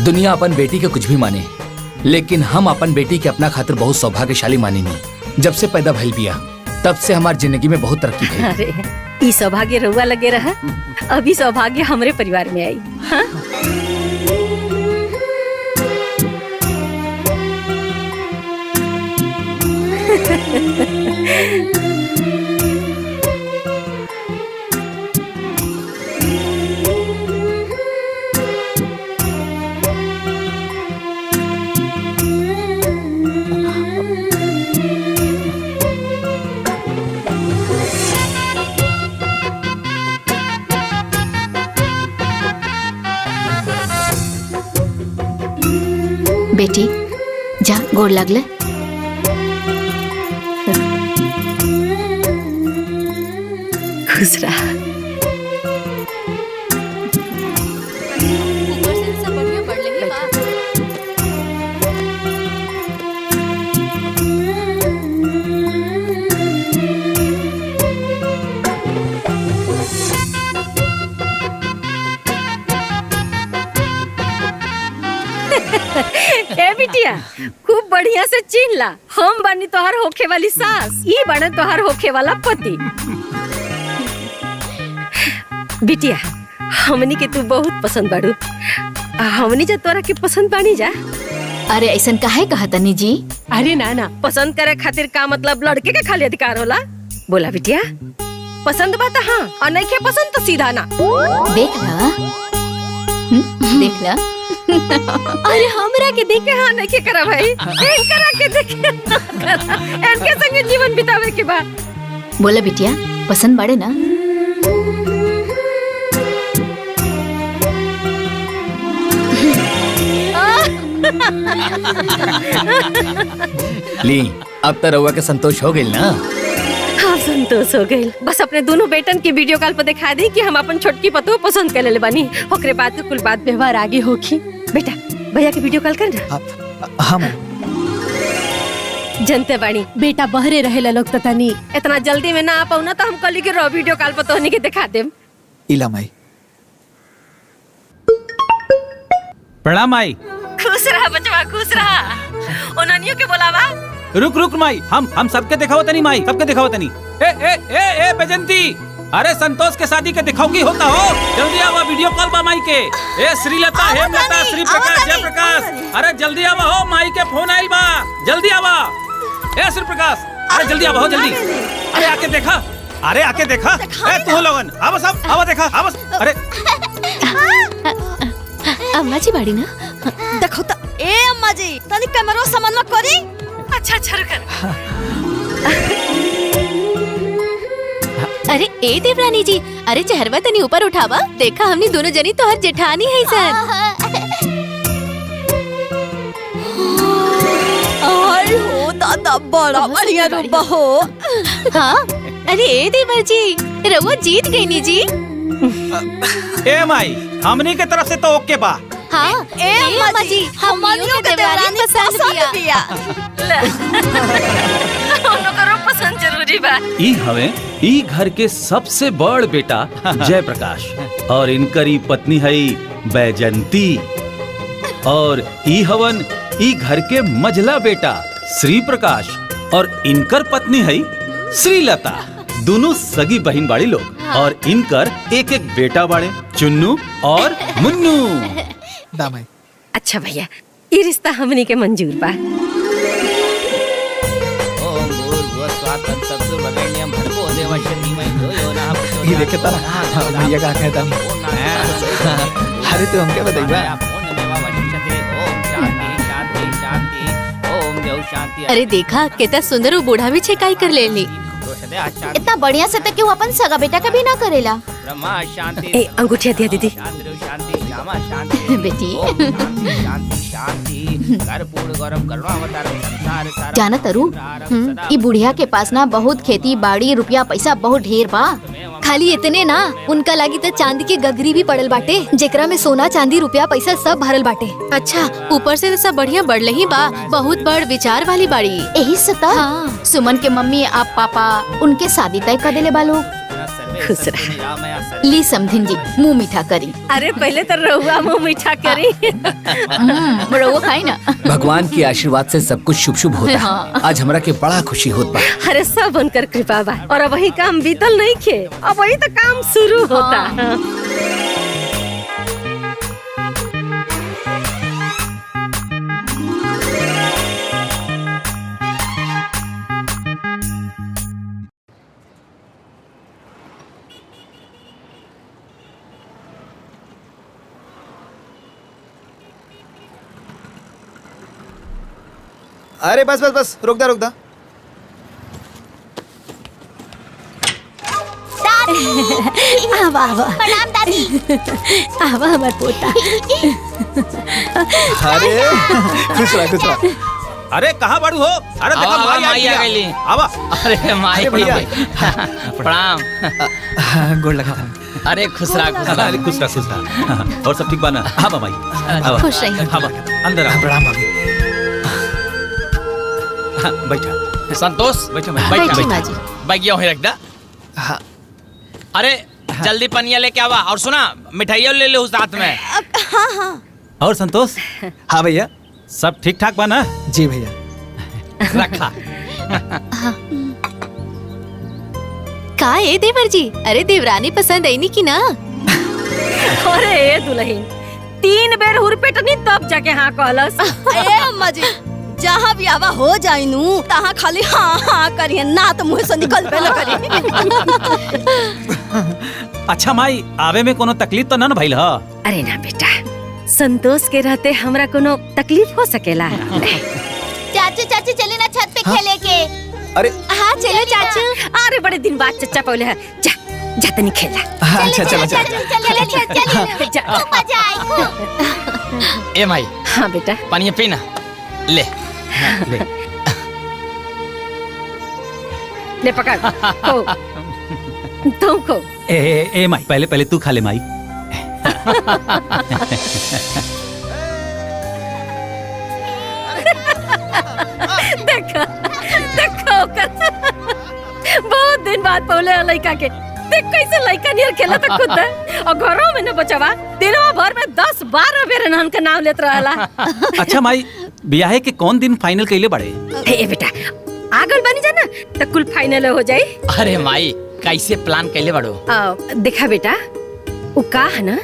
दुनिया अपन बेटी के कुछ भी माने, लेकिन हम अपन बेटी के अपना खातिर बहुत सौभाग्यशाली मानी नहीं। जब से पैदा भइल बिया तब से हमार जिंदगी में बहुत तरक्की भइल। अरे ई सौभाग्य रहुआ लगे रहा, अभी सौभाग्य हमरे परिवार में आई। हाँ? बेटी जा गोड़ लागले। खुश रहा। ए बिटिया खूब बढ़िया से चीन ला, हम बानी तोहर होखे वाली सास, ई बने तोहर होखे वाला पति। बिटिया हमनी के तू बहुत पसंद बाड़ू, हमनी जा तोरा के पसंद बानी जा। अरे ऐसन काहे कहा तनी जी? अरे ना ना, पसंद करे खातिर का मतलब लड़के के खाली अधिकार होला? बोला बिटिया, पसंद बा तो हाँ, और नहीं के पसंद तो सीधा ना। देख ला, देख ला। अरे हमरा के देखे हाँ नहीं के करा भाई, इनकरा के देखे इनके संगे जीवन बितावे के बाद। बोला बिटिया पसंद बाड़े ना? ली अब तो रउआ के संतोष हो गइल ना? हाँ संतोष हो गइल। बस अपने दोनों बेटन के वीडियो कॉल पर दिखा दी कि हम अपन छोटकी पतो पसंद कर ले बानी, ओकरे बाद तो कुल बात व्यवहार आगे होगी। बेटा भैया के वीडियो कॉल कर ना। हम जनते बानी बेटा बहरे रहेला लोग तनी इतना जल्दी में ना आ पाऊ ना, तो हम कल के रो वीडियो कॉल पर तोहनी के दिखा देम। इला माई। प्रणाम माई। खुश रहा बचवा, खुश रहा। ओननियो के बोलावा। रुक रुक माई, हम सबके दिखाओ तनी माई, सबके दिखाओ तनी। ए ए ए ए बजंती, अरे संतोष के शादी के दिखाओगी होता हो, जल्दी आवा, वीडियो कॉल बा माई के। ए श्रीलता, हेमलता, श्री प्रकाश, जय प्रकाश, अरे जल्दी आवा हो, माई के फोन आइल बा, जल्दी आवा। ए श्री प्रकाश, अरे जल्दी आवा हो, जल्दी। अरे आके देखा, अरे आके देखा। ए तू लोगन आवा, सब आवा देखा, आवा। अरे अम्मा जी बाड़ी ना? देखो तो ए अम्मा जी तनी कैमरा सामान करी। अच्छा अच्छा रुक। अरे ए देवरानी जी, अरे चेहरवा तनी ऊपर उठावा, देखा हमनी दोनों जनी तो हर जेठानी है सर। आई हो दादा बड़ा बढ़िया रूबा हो। हाँ अरे ए देवर जी, रउआ जीत गई नी जी। ए माई हमनी के तरफ से तो ओके बा। हाँ ए अम्मा जी हमनियों के देवरानी पसंद किया। उनको करो पसंद जरूरी बा। ई हवे ई घर के सबसे बड़ बेटा जय प्रकाश, और इनकरी पत्नी है बैजंती, और ई हवन ई घर के मझला बेटा श्री प्रकाश, और इनकर पत्नी है श्रीलता। दोनों सगी बहन बाड़ी लोग, और इनकर एक एक बेटा बाड़े, चुन्नू और मुन्नू। दामाई। अच्छा भैया, ये रिश्ता हमनी के मंजूर बा। ये देखे तारा भैया का कहता हूँ। अरे तू हमके बताइबा। अरे देखा कितना सुंदर वो बूढ़ा भी छेकाई कर लेनी। इतना बढ़िया से तक क्यों अपन सगा बेटा का भी ना करेला। ए अंगूठिया दिया दीदी। बेटी जाना तरू, ई बुढ़िया के पास ना बहुत खेती बाड़ी रुपया पैसा बहुत ढेर बा। खाली इतने ना, उनका लागी तो चांदी की गगरी भी पड़ल बाटे, जेकरा में सोना चांदी रुपया पैसा सब भरल बाटे। अच्छा ऊपर से तो सब बढ़िया बढ़ ही बा, बहुत बड़ विचार वाली बाड़ी। यही सता। हाँ। सुमन के मम्मी आप पापा उनके शादी तय कर देले बा लोग। खुश रहा। ली समधिन जी मुंह मीठा करी। अरे पहले तो रहुआ मुंह मीठा करी। रहुआ खाई ना। भगवान के आशीर्वाद से सब कुछ शुभ शुभ होता है। आज हमरा के बड़ा खुशी होत बा। अरे सब उनकर कृपा बा और अब वही काम बीतल नहीं खे, अब वही तो काम शुरू होता। अरे बस बस बस, रुक दा। आवा आवा प्रणाम दादी। आवा हमार पोता। अरे खुश रहा। अरे कहाँ बड़ू हो? अरे देखो आवा, माई माई आ गई। आवा। अरे माई भैया। प्रणाम। गोड़ लगा था। अरे खुश रहा। अरे खुश रहा। और सब ठीक बा ना? हाँ माई। आवा। खुश रहिए। हाँ बा, अंदर आ। प्रणाम भाभी। हाँ, बैठा। संतोष बैठो बैठी माँ जी। बैगिया वहीं रख दा। हाँ अरे जल्दी पनिया लेके आवा और सुना मिठाइया ले ले उस साथ में। और संतोष हाँ भैया। सब ठीक ठाक बा ना? जी भैया। रखा। का ए देवर जी? अरे देवरानी पसंद आई नी की ना? अरे ए दुल्हन 3 बेर हुरपेटनी तब जाके हाँ कहलस। ए अम्मा जी, जहाँ भी आवा हो जाई नू तहाँ खाली हाँ हाँ करिए, ना तो मुँह से निकल पे न करी। अच्छा माई, आवे में कोनो तकलीफ तो ना न भइल ह? अरे ना बेटा, संतोष के रहते हमरा कोनो तकलीफ हो सकेला? चाचू चाचू चले ना छत पे खेले के। अरे हाँ चलो चाचू। अरे बड़े दिन बाद चचा पहले है, जा जा तनी खेला। हाँ, अच्छा चलो चलो। चले जा। मजा आई खूब। ए माई हाँ बेटा। पनिया पीना ले। ले पकड़ को तुम को। ए माई, पहले तू खा ले माई। देखो देखो बहुत दिन बाद पौले लड़का के देख कैसे लड़का नियर खेला तो खुद और घरों में न बचवा दिनों भर में 10-12 बेर नहन का नाम लेत रहला। अच्छा माई, ब्याहे के कौन दिन फाइनल कइले बड़े? ए बेटा आगल बनी जाना तो कुल फाइनल हो जाई। अरे माई कैसे प्लान कैले बड़ो? देखा बेटा उ का है ना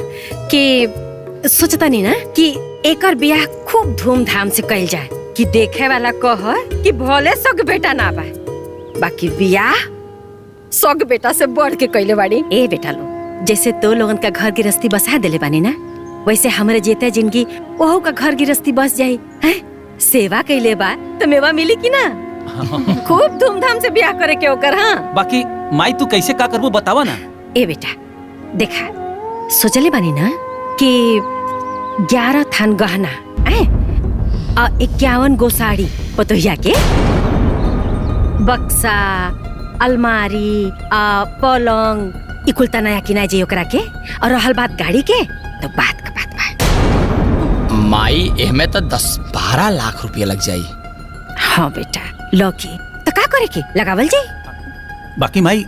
कि सोचता नहीं ना कि एकर ब्याह खूब धूमधाम से कइल जाए कि देखे वाला कह कि भले सग बेटा ना बा, बाकी ब्याह सग बेटा से बढ़ के कइले बाड़ी। ए बेटा लो जैसे तो लोगन का घर गृहस्थी बसा देले बानी ना, वैसे हमरे जेते जिंदगी ओहो का घर गृहस्थी बस जाई हैं। सेवा कइले बा तो मेवा मिली कि ना? खूब धूमधाम से ब्याह करे के ओकर। हाँ बाकी माई तू कैसे का करबो बतावा ना। ए बेटा देखा सोचले बानी ना कि 11 थान गहना आ 51 गो साड़ी पतोहिया के, बक्सा अलमारी पलंग इकुल तनाया किना जे ओकरा के। और रहल बात गाड़ी के तो बात का बात बा माई एहमे तो 10-12 लाख रुपया लग जाई। हाँ बेटा लौकी तो का करे के लगावल जाई। बाकी माई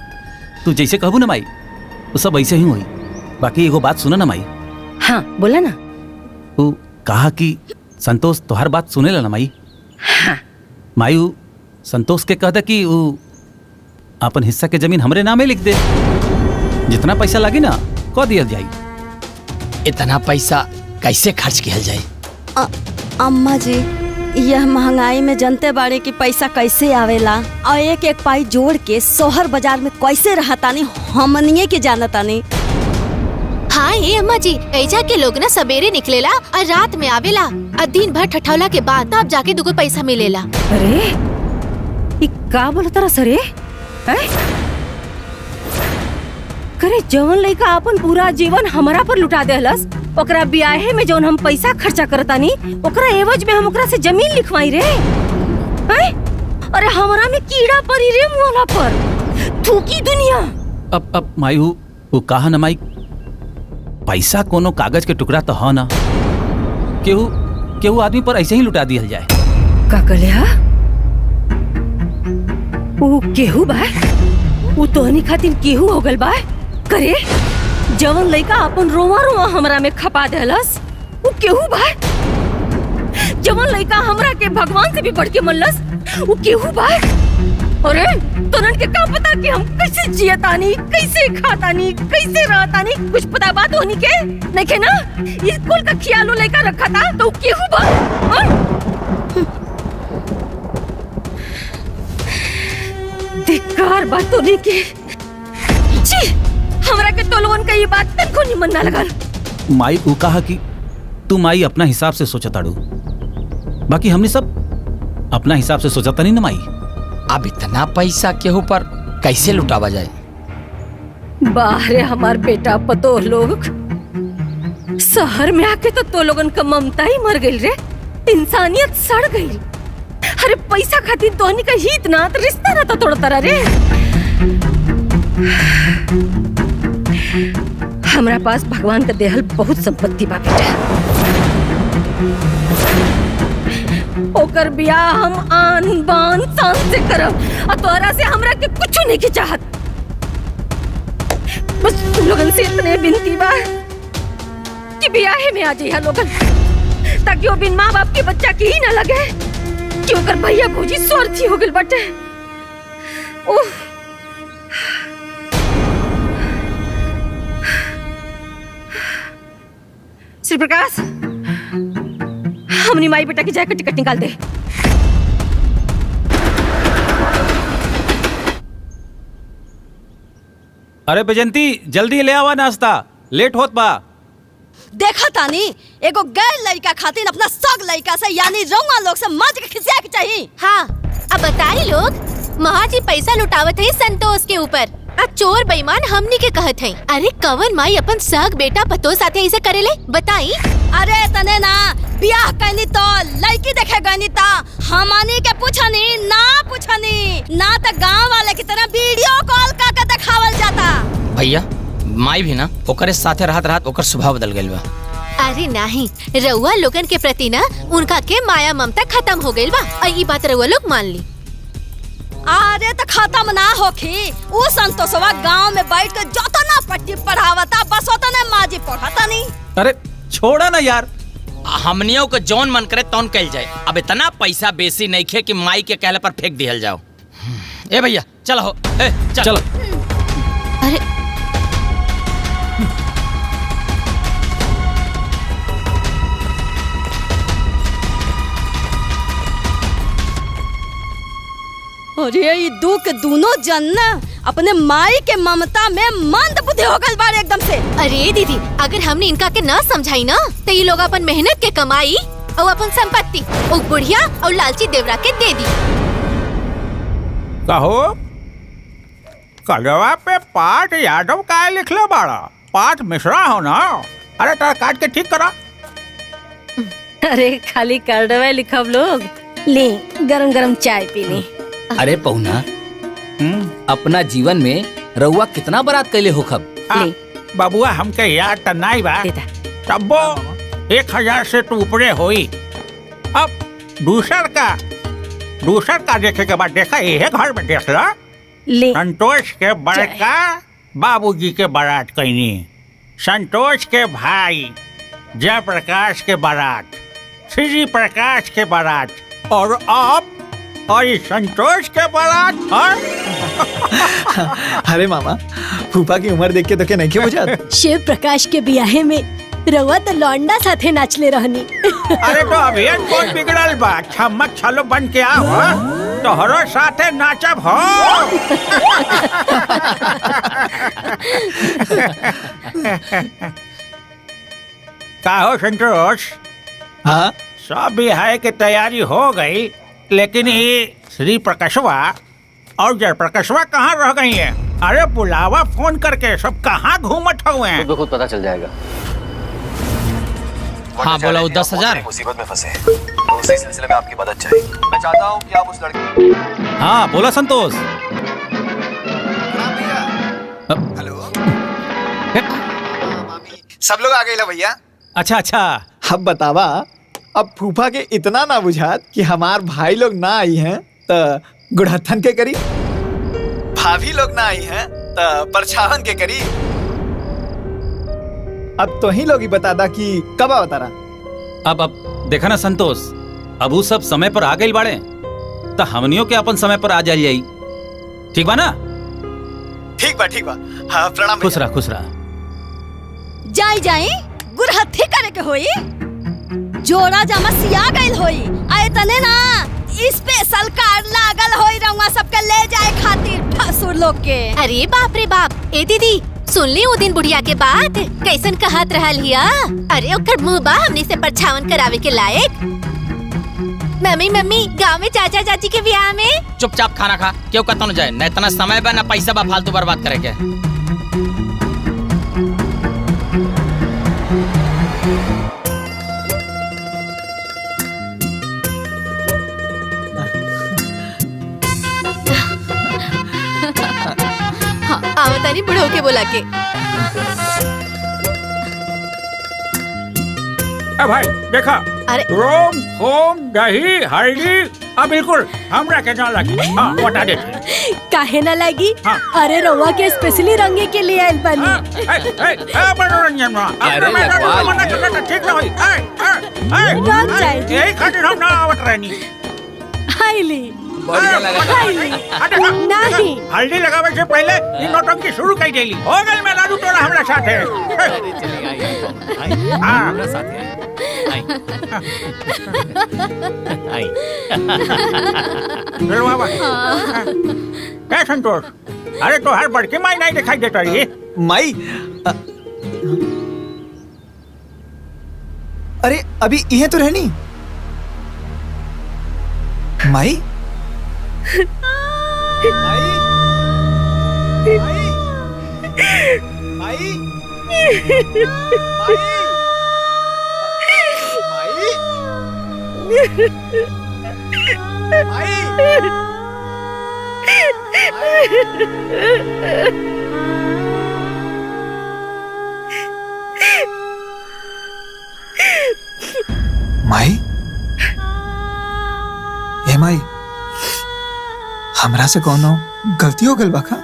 तू जैसे कहबू ना माई वो सब ऐसे ही हुई। बाकी एगो बात सुना ना माई। हाँ बोला ना। तू कहा कि संतोष तोहर बात सुनेला ना माई? हाँ माई उ संतोष के कहता कि उ अपन हिस्सा के जमीन हमरे नामे लिख दे, जितना पैसा लगी ना कह दिया जाई। इतना पैसा कैसे खर्च किया जाए? अम्मा जी यह महंगाई में जनते बाड़े की पैसा कैसे आवेला और एक एक पाई जोड़ के शहर बाजार में कैसे रहतानी हमनिए के जानतानी। हाँ ये अम्मा जी, ऐजा के लोग ना सवेरे निकलेला और रात में आवेला और दिन भर ठठौला के बाद तब जाके दुगो पैसा मिलेला। अरे ये का बोलता रहा सरे? करे जवन लइका अपन पूरा जीवन हमारा पर लुटा देहलस, ओकरा ब्याहे में जवन हम पैसा खर्चा करतानी ओकरा एवज में हम ओकरा से जमीन लिखवाई रे। अरे हमारा में कीड़ा पड़ी रे मुआला पर। थूकी दुनिया। अब माई वो कहा ना माई, पैसा कोनो कागज के टुकड़ा तो है ना, केहू आदमी पर ऐसे ही लुटा दिया जाए। का कहले? वो केहू बा? वो तोहनी खातिर केहू हो गल बा? करे जवन लड़का अपन रोवा रोवा हमरा में खपा देलस वो केहू बा? जवन लड़का हमरा के भगवान से भी बढ़ के मनलस वो केहू बा? अरे तोरन के का पता कि हम कैसे जियतानी, कैसे खातानी, कैसे रहतानी? कुछ पता बात होनी के नहीं के ना? स्कूल का ख्यालो लेकर रखा था तो केहू बा? धिक्कार बात होनी के। छी, हमरा के तो लोगन का ये बात तनको निमन ना लगल। माई ऊ कहा कि तू माई अपना हिसाब से सोचा ताड़ू, बाकी हमने सब अपना हिसाब से सोचा नहीं ना माई। अब इतना पैसा के ऊपर कैसे लुटावा जाए? बाहरे हमार बेटा पतो लोग शहर में आके तो लोगन का ममता ही मर गई रे, इंसानियत सड़ गई। अरे पैसा खातिर तोहनी का हित ना तो रिश्ता ना तो तोड़ता रहा रे। हमरा पास भगवान का देहल बहुत संपत्ति बा बेटा, ओकर बियाह हम आन बान शान से करब और तोहरा से हमरा के कुछ नहीं के चाहत। बस तुम लोगन से इतने विनती बा कि बियाहे में आ जाइए लोगन, ताकि वो बिन माँ बाप के बच्चा की ही ना लगे कि ओकर भैया भौजी स्वार्थी हो गइल बाटे। ओह श्री प्रकाश, हमनी माई बेटा की जाकर टिकट निकाल दे। अरे बैजंती जल्दी ले आवा नाश्ता, लेट होत बा। देखा तानी एगो गैर लड़का खातिर अपना सग लड़का से यानी रउआ लोग से मज के खिसिया के चाहिए। हाँ अब बताई लोग महाजी पैसा लुटावत है संतोष के ऊपर, आ चोर बेईमान हमनी के कहत है। अरे कवन माई अपन सग बेटा पतो साथे ऐसे करेले बताई? अरे तने ना बियाह कैनी तो लड़की देखे गनी ता हमनी के पूछनी ना तो गांव वाले की तरह वीडियो कॉल करके दिखावल जाता। भैया माई भी ना ओकरे साथे रहत ओकर स्वभाव बदल गइल बा। अरे नहीं, रउआ लोगन के प्रति ना उनका के माया ममता खत्म हो गइल बा और ई बात रउआ लोग मान ली। अरे तो खत्म ना होखी, वो संतोषवा गांव में बैठ कर जोतना पट्टी पढ़ावता बस ओतने माजी पढ़ाता नहीं। अरे छोड़ा ना यार, हमनियों को जौन मन करे तौन कइल जाए। अब इतना पैसा बेसी नहीं खे कि माई के कहले पर फेंक दिहल जाओ। ए भैया चलो हो, चलो। अरे अरे ये दू के दोनों जन ना अपने माई के ममता में मंद बुद्धि हो गल बारे एकदम से। अरे दीदी, अगर हमने इनका के ना समझाई ना तो ये लोग अपन मेहनत के कमाई और अपन संपत्ति वो बुढ़िया और लालची देवरा के दे दी। कहो कलवा पे पाठ यादव का लिखले बाड़ा, पाठ मिश्रा हो ना? अरे तारा काट के ठीक करा। अरे खाली कार्डवा लिखब लोग, ले गरम गरम चाय पीनी। अरे पहुना, अपना जीवन में रउआ कितना बारात कैले हो खब? बाबुआ हमके याद त नहीं बा, तब्बो 1000 से तो ऊपरे होई। अब दूसर का देखे के बाद देखा ये घर में देख ला। संतोष के बड़का बाबूजी के बारात कैनी, संतोष के भाई जयप्रकाश के बारात, श्री प्रकाश के बारात, और अब और संतोष के बारात। अरे मामा, फूफा की उम्र देख के तो क्या नहीं क्यों बुझात? शिव प्रकाश के बियाहे में रउआ तो लौंडा साथे नाचले रहनी। अरे तो अभी कौन बिगड़ल बा, छमक छलो बन के आओ तोहरो साथे नाचब हो। का हो संतोष? हाँ सब बिहार की तैयारी हो गई, लेकिन ये श्री प्रकाशवा और जय प्रकाशवा कहाँ रह गई है? अरे बुलावा फोन करके, सब कहाँ घूमत हुए हैं? खुद पता चल जाएगा। हाँ बोला 10,000 मुसीबत में फंसे, तो उसी सिलसिले में आपकी मदद चाहिए। मैं चाहता हूँ कि आप उस लड़के। हाँ बोला संतोष। हेलो सब लोग आ गए ला भैया। अच्छा अब बतावा, अब फूफा के इतना ना बुझात कि हमार भाई लोग ना आई हैं तो गुड़हत्थन के करी, भाभी लोग ना आई हैं तो परछावन के करी, अब तो ही लोग ही बता दा कि कब बता रहा। अब देखा ना संतोष, अब वो सब समय पर आ गई बाड़े तो हमनियों के अपन समय पर आ जाई। ठीक बा ना? ठीक बा। हाँ प्रणाम। खुश रहा खुश रहा। जाई गुरहथी करे के होई, जोड़ा जमा सिया गइल होई, आए तने ना स्पेशल कार्ड लागल होई रउआ सबके ले जाए खातिर भसुर लोग के। अरे बाप रे बाप, ए दीदी सुन ली वो दिन बुढ़िया के बात कैसन कहत रहल हिया। अरे ओकर मुंह बा हमनी से परछावन करावे के लायक। मम्मी गाँव में चाचा चाची के ब्याह में चुपचाप खाना खा, क्यों कतो न जाए, न इतना समय बा न पैसा बा फालतू बर्बाद करे के। आवतानी बुढ़ो के बोला के। भाई देखा, अरे रोम होम दही हल्दी अब बिल्कुल हमरा के ना लगी। हाँ बता दे। काहे ना लगी? हाँ। अरे रउआ के स्पेशली रंगे के लिए आइल बानी। मनोरंजन में अरे लगवाल। मना करना तो ठीक ना होई। रंग जाए। यही खातिर हम ना आवत रहनी। हाईली बढ़िया लगा। नहीं हल्दी लगावे से पहले ये नौटंकी शुरू कर देली। हो गई मैं लाडू तोड़ा हमरा साथे। अरे चलेगा आई हाँ। हमरा साथ आई। चलो बाबा। क्या संतोष? अरे तो हर बड़की माई नहीं दिखाई देता ये। माई अरे अभी यह तो रहनी माई। माई माई माई ए माई हमरा से कोनो गलती हो गल बाका?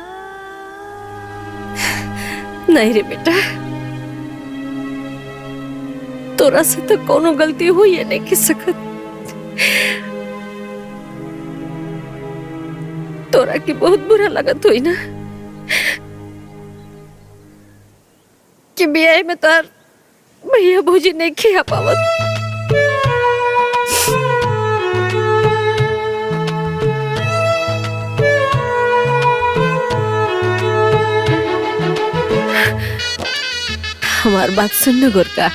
नहीं रे बेटा, तोरा से तो कोनो गलती हुई है नहीं की सकत। तोरा की बहुत बुरा लगत हुई ना कि ब्याह में तार भैया भौजी नहीं खिया पावत। हमार बात सुन न गोरका।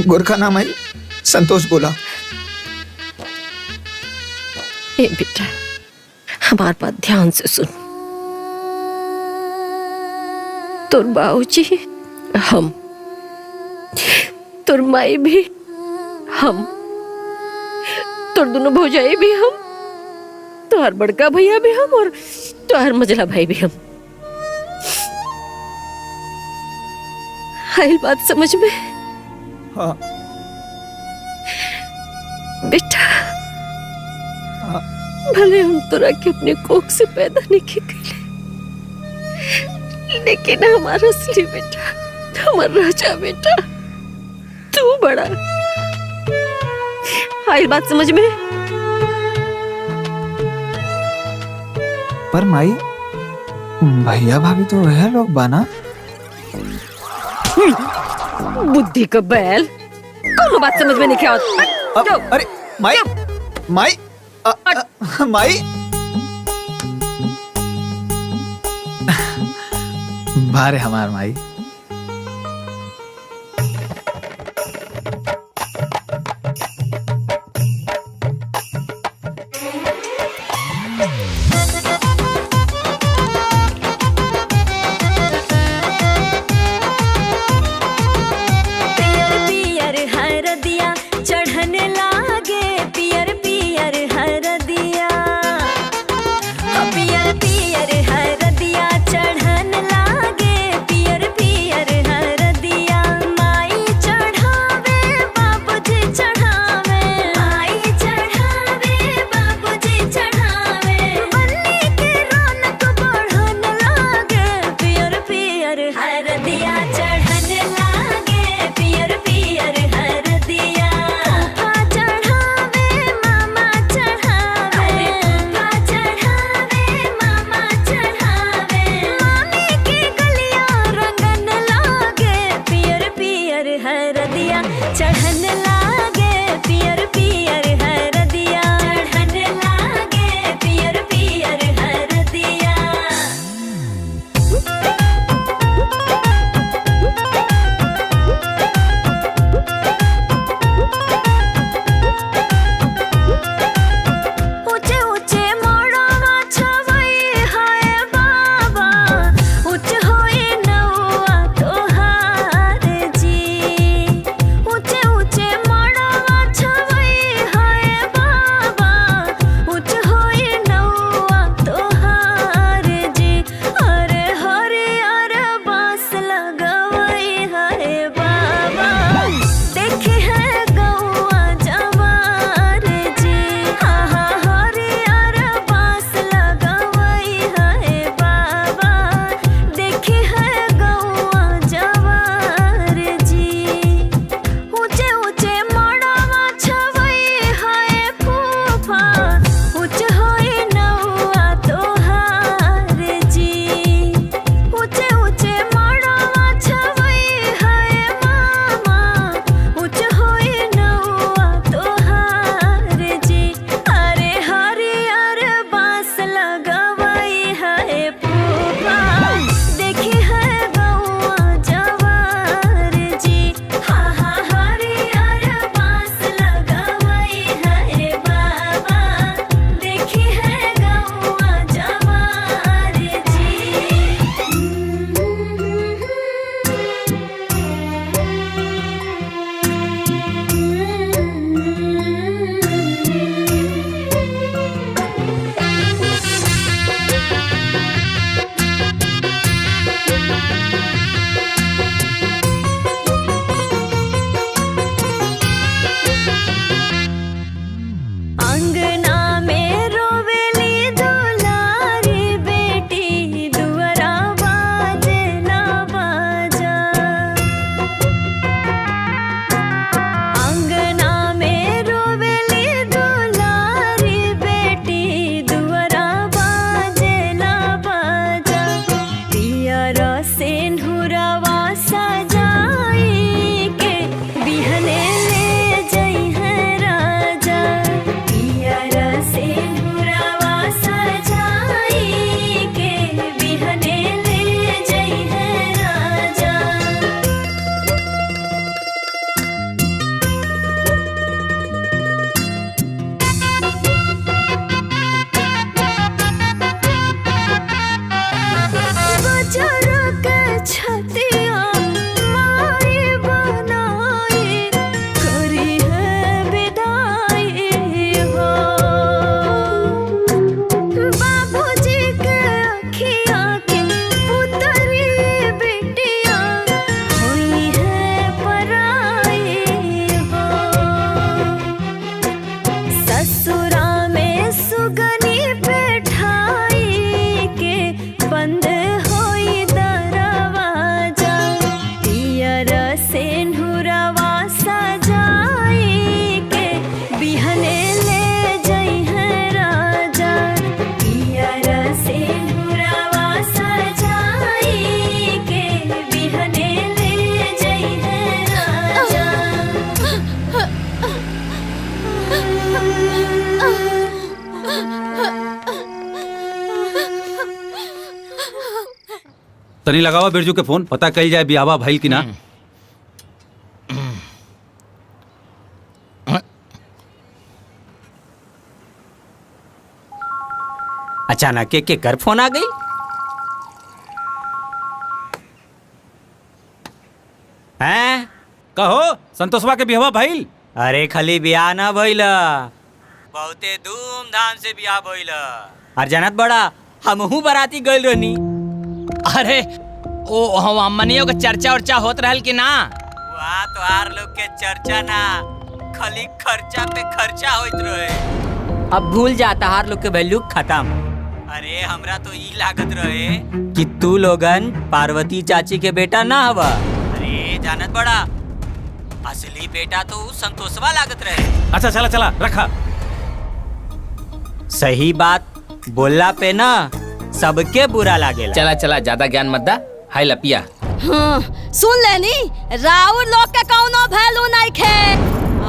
गोरखा नाम आई संतोष बोला। ए बेटा हमार बात ध्यान से सुन। तोर बाबूजी हम, तोर माई भी हम, तोर दोनों भौजाई भी हम, तोहर बड़का भैया भी हम और तोहर मझला भाई भी हम। आइल बात समझ में? हाँ। बेटा भले हम तोरा के अपने कोख से पैदा नहीं किए, लेकिन हमारा असली बेटा, हमारा राजा बेटा तू बड़ा। आइल बात समझ में? पर माई भैया भाभी तो वह लोग बाना। बुद्धि का बैल, कौन बात समझ में नहीं आवत। अरे माई माई माई बारे हमार माई। पियर पियर हरदिया चढ़न लागे, पियर पियर हरदिया चढ़न लागे पियर पियर हरदिया चढ़न लागे पियर पियर हरदिया ऊंचे ऊंचे मोड़वा छवई हाय बाबा ऊंच होई नौआ तोहार जी ऊंचे ऊंचे मोड़वा छवई हाय बाबा ऊंच होई नौआ तोहार जी अरे हरियर बांस लगवई हाय बाबा देखे है गौआ जवार जी हाँ हाँ हरियर बांस लगवई हाय बाबा देखे है गौआ जवार जी ऊंचे ऊंचे मोड़वा छवई हाय फूफा ऊंच होई नौआ तोहार जी ऊंचे ऊंचे मोड़वा छवई हाय मामा ऊंच होई नौआ तोहार जी अरे हरियर बांस लगवई हाय फूफा देखी है गौआ जवार जी हाँ हाँ हरियर बांस लगवई हाय बाबा देखी है गौआ जवार जी अंगना में रोवेली दुलारी बेटी दुअरा बाजे ना बाजा अंगना में रोवेली दुलारी बेटी दुअरा बाजे ना बाजा पियर सिंदूरवा सजाई के बिहने ले जई है राजा पियर सिंदूरवा सजाई के बिहने ले जई है राजा बजर के छतिया माई बनाई करी है विदाई हो बाबूजी के अखिया के पुतरी बेटिया हुई है पराई हो ससुरा में सुगनी बैठाई के बंद होई दरवाजा पियर सिंदूरवा सजाई के बिहने ले जई है राजा पियर सिंदूरवा सजाई के बिहने ले जई है राजा तनी लगावा बिरजू के फोन पता कल जाए बियावा भइल की ना। अचानक के कर फोन आ गई। हैं कहो संतोषवा के बियावा भइल। अरे खाली ब्याह ना भइल बहुते धूमधाम से ब्याह भइल और जानत बड़ा हमहू बाराती गइल रहनी। अरे ओ हम अम्मनियों के चर्चा उर्चा होत रहल कि ना। वहाँ तोहार लोग के चर्चा ना खाली खर्चा पे खर्चा होइत रहे। अब भूल जा तोहार लोग के वैल्यू खत्म। अरे हमरा तो ई लागत रहे कि तू लोगन पार्वती चाची के बेटा ना हवा। अरे जानत बड़ा असली बेटा तो संतोषवा लागत रहे। अच्छा चला चला रखा। सही बात बोलला पे ना सबके बुरा लागेला। चला चला ज्यादा ज्ञान मत दा। हाय लपिया सुन लेनी, राउर लोग के कौनो वैल्यू नहीं खे।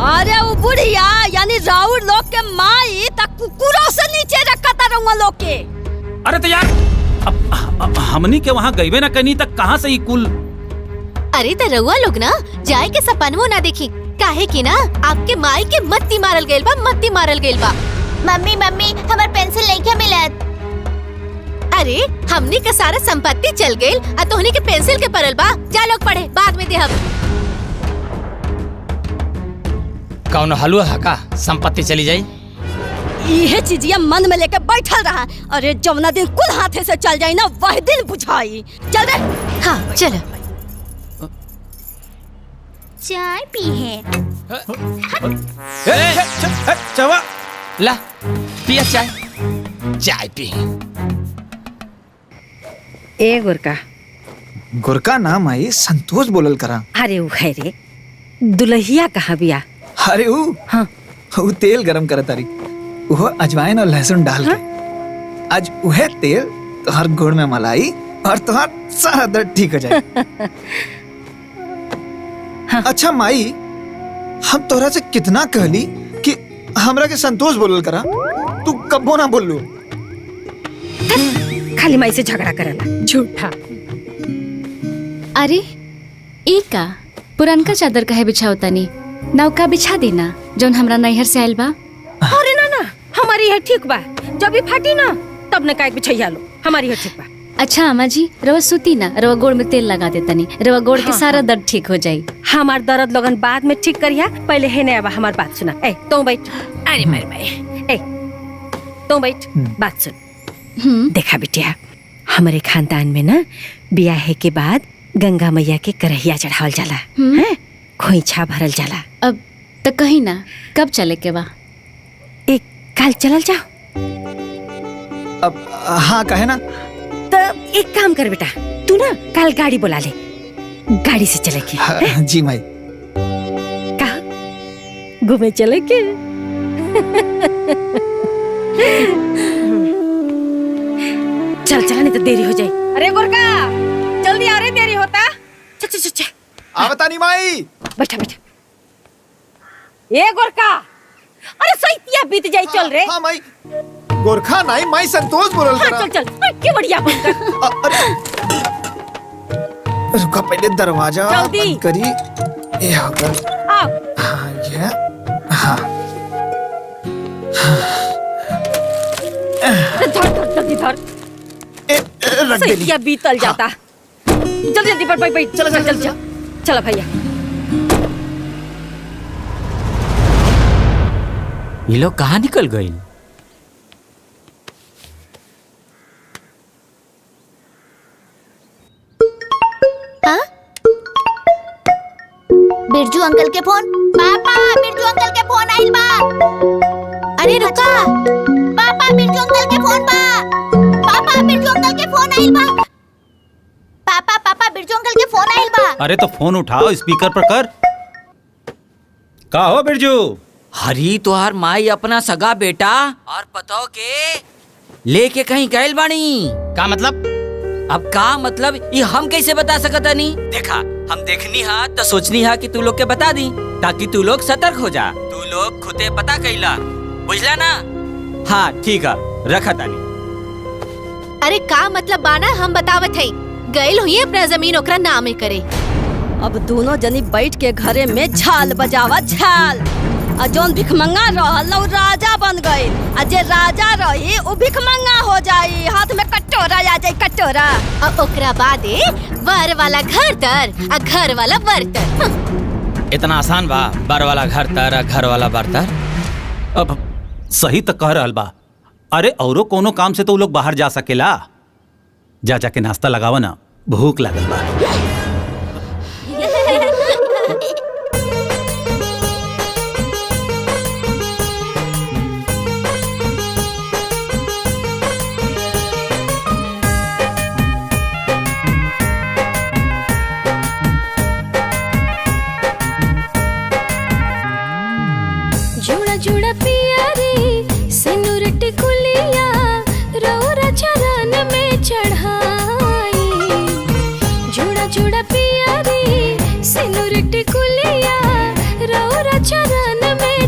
अरे वो बुढ़िया यानी राउर लोग के माई तक कुकुरों से नीचे रखता रहूंगा लोग के। अरे तो यार अब हमनी के वहाँ गईबे ना कहीं तक कहाँ से ही कुल। अरे तो रउआ लोग ना जाए के सपनवो ना देखी, काहे कि ना आपके माई के मत्ती मारल गइल बा, मत्ती मारल गइल बा। मम्मी मम्मी हमार पेंसिल नहीं मिलत। अरे हमनी का सारा संपत्ति चल गइल आ तोहनी के पेंसिल के परल बा। जा लोग पढ़े, बाद में देहब। कौन हलवा है का संपत्ति चली जाई? ये चीजिया मन में लेके बैठल रहा। अरे जमुना दिन कुल हाथे से चल जाई ना वह दिन बुझाई। चल रे। हाँ चलो। चाय पी है। चवा ला पिया चाय, चाय पी। ए गोरका। गोरका ना माई, संतोष बोलल करा। अरे वो है रे, दुल्हिया कहाँ बिया? अरे वो तेल गरम करत तारी, वो अजवाइन और लहसुन डाल के। आज वह तेल तोहर गुड़ में मलाई और तोहर सारा दर्द ठीक हो जाए। अच्छा माई, हम तोहरा से कितना कहली कि हमरा के संतोष बोलल करा, तू कब्बो ना बोललू। खाली माई से झगड़ा करला, झूठा। अरे एक का पुरनका चादर काहे बिछावतानी, नौका बिछा देना जौन हमरा नैहर से आइल बा। अरे ना ना, हमारी है ठीक बा। जब भी फाटी ना तब न काहे बिछैया लो, हमारी है ठीक बा। अच्छा अम्मा जी, रवा सूती ना, रवा गोड़ में तेल लगा देतनी, रवा गोड़ के सारा दर्द ठीक हो जाई। हमार दर्द लगन बाद में ठीक करिया, पहले है नया बा हमार बात सुना। ए तू बैठ। अरे मेरे भाई, ए तू बैठ, बात सुन। देखा बिटिया, हमारे खानदान में ना ब्याह के बाद गंगा मैया के करहिया चढ़ावल जाला, हैं? खोइछा भरल जाला। अब तक कहीं ना, कब चले के बा? एक काल चलल जाओ। अब हाँ कहे ना। तो एक काम कर बेटा, तू ना कल गाड़ी बुला ले, गाड़ी से चले के। जी माई। कहा घूमे चले के? चल चल, नहीं तो देरी हो जाए। अरे गोरका जल्दी आ रे, देरी होता। चल चल चल आवता नहीं माई। बैठा बैठा। ए गोरका, अरे सैतिया बीत जाई, चल रे। हाँ माई। गोरखा नहीं माई, संतोष बोलल करा। चल चल, के बढ़िया बन कर। रुका, पहले दरवाजा बंद करी। ये होगा। आओ। हाँ ये। हाँ। धर जल्दी धर। सैतिया बीतल जाता। जल्दी जल्दी बैठ बैठ। चल चल चल चल भैया। ये लोग कहाँ निकल गए? बिरजू अंकल के फोन। पापा बिरजू अंकल के फोन आइल बा। अरे रुका, पापा बिरजू अंकल के फोन बा। पापा बिरजू अंकल के फोन आइल बा। पापा पापा बिरजू अंकल के फोन आइल बा। अरे तो फोन उठाओ, स्पीकर पर कर। का हो बिरजू? हरी तोहार माई अपना सगा बेटा और पतो के लेके कहीं गैल बानी। का मतलब? अब का मतलब ये हम कैसे बता सकता नहीं? देखा, हम देखनी हा तो सोचनी हा कि तू लोग के बता दी, ताकि तू लोग सतर्क हो जा। तू लोग खुदे पता कैला, बुझला ना? हाँ ठीक है, रखा तानी। अरे का मतलब बाना, हम बतावत है। गइल हुई अपना जमीन ओकरा नामे करे। अब दोनों जनी बैठ के घरे में झाल बजावा, झाल। और जोन भिखमंगा रहल ना, राजा बन गई। और जे राजा रही वो भिखमंगा हो जाई, हाथ में कटोरा आ जाई, कटोरा। और ओकरा बादे वर वाला घर तर और घर वाला बर्तर। इतना आसान बा? बर वाला घर तर, घर वाला बर्तर। अब सही तो कह रहल बा। अरे औरो कोनो काम से तो वो लोग बाहर जा सकेला। जा जाके नाश्ता लगावा ना, भूख लागल बा। जुड़ा जुड़ा पिया रे सिनुर टिकुलिया, रौरा चरण में चढ़ाई।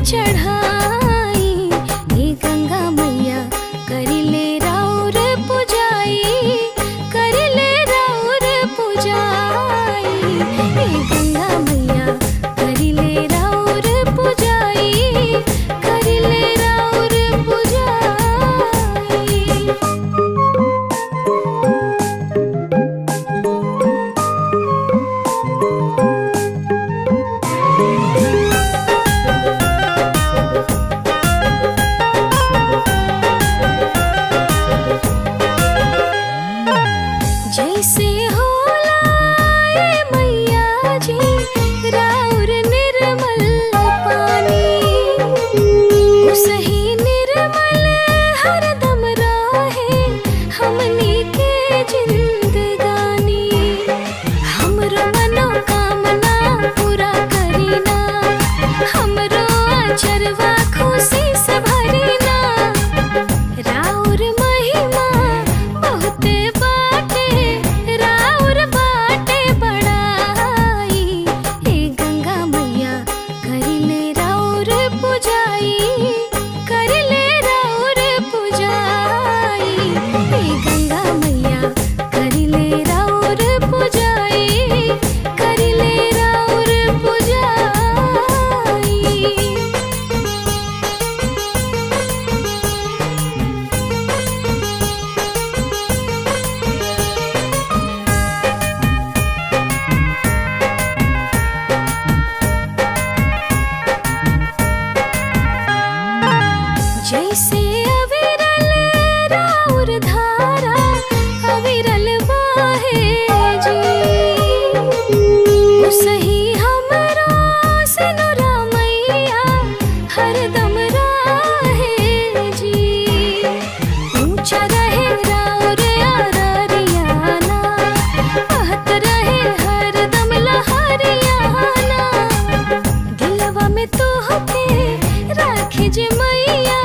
चढ़ाई, हे गंगा मैया करी ले राउर पुजाई, करी ले राउर पुजाई, हे गंगा मैया करी ले राउर पुजाई, करी ले राउर पुजाई। जैसे होला ए मैया जी राउर निर्मल पानी, उसही निर्मल हरदम रहे हमनी के जिंदगानी। हमरो मनोकामना पूरा करीना, हमरो अचरवा खुशी से भरीना। राउर महिमा बहुते बाटे, राउर बाटे बड़ाई, हे गंगा मैया करी ले राउर पुजाई, करी ले राउर पुजाई, हे गंगा मैया करी ले राउर पुजाई, करी ले राउर पुजाई। जैसे अविरल राउर धारा अविरल बाहे जी, उसही हमरो सिनुरा मैया हरदम राहे जी। ऊंचा रहे राउर अररियाना, बहत रहे हरदम लहरियाना। दिलवा में तोहके राखे जे मैया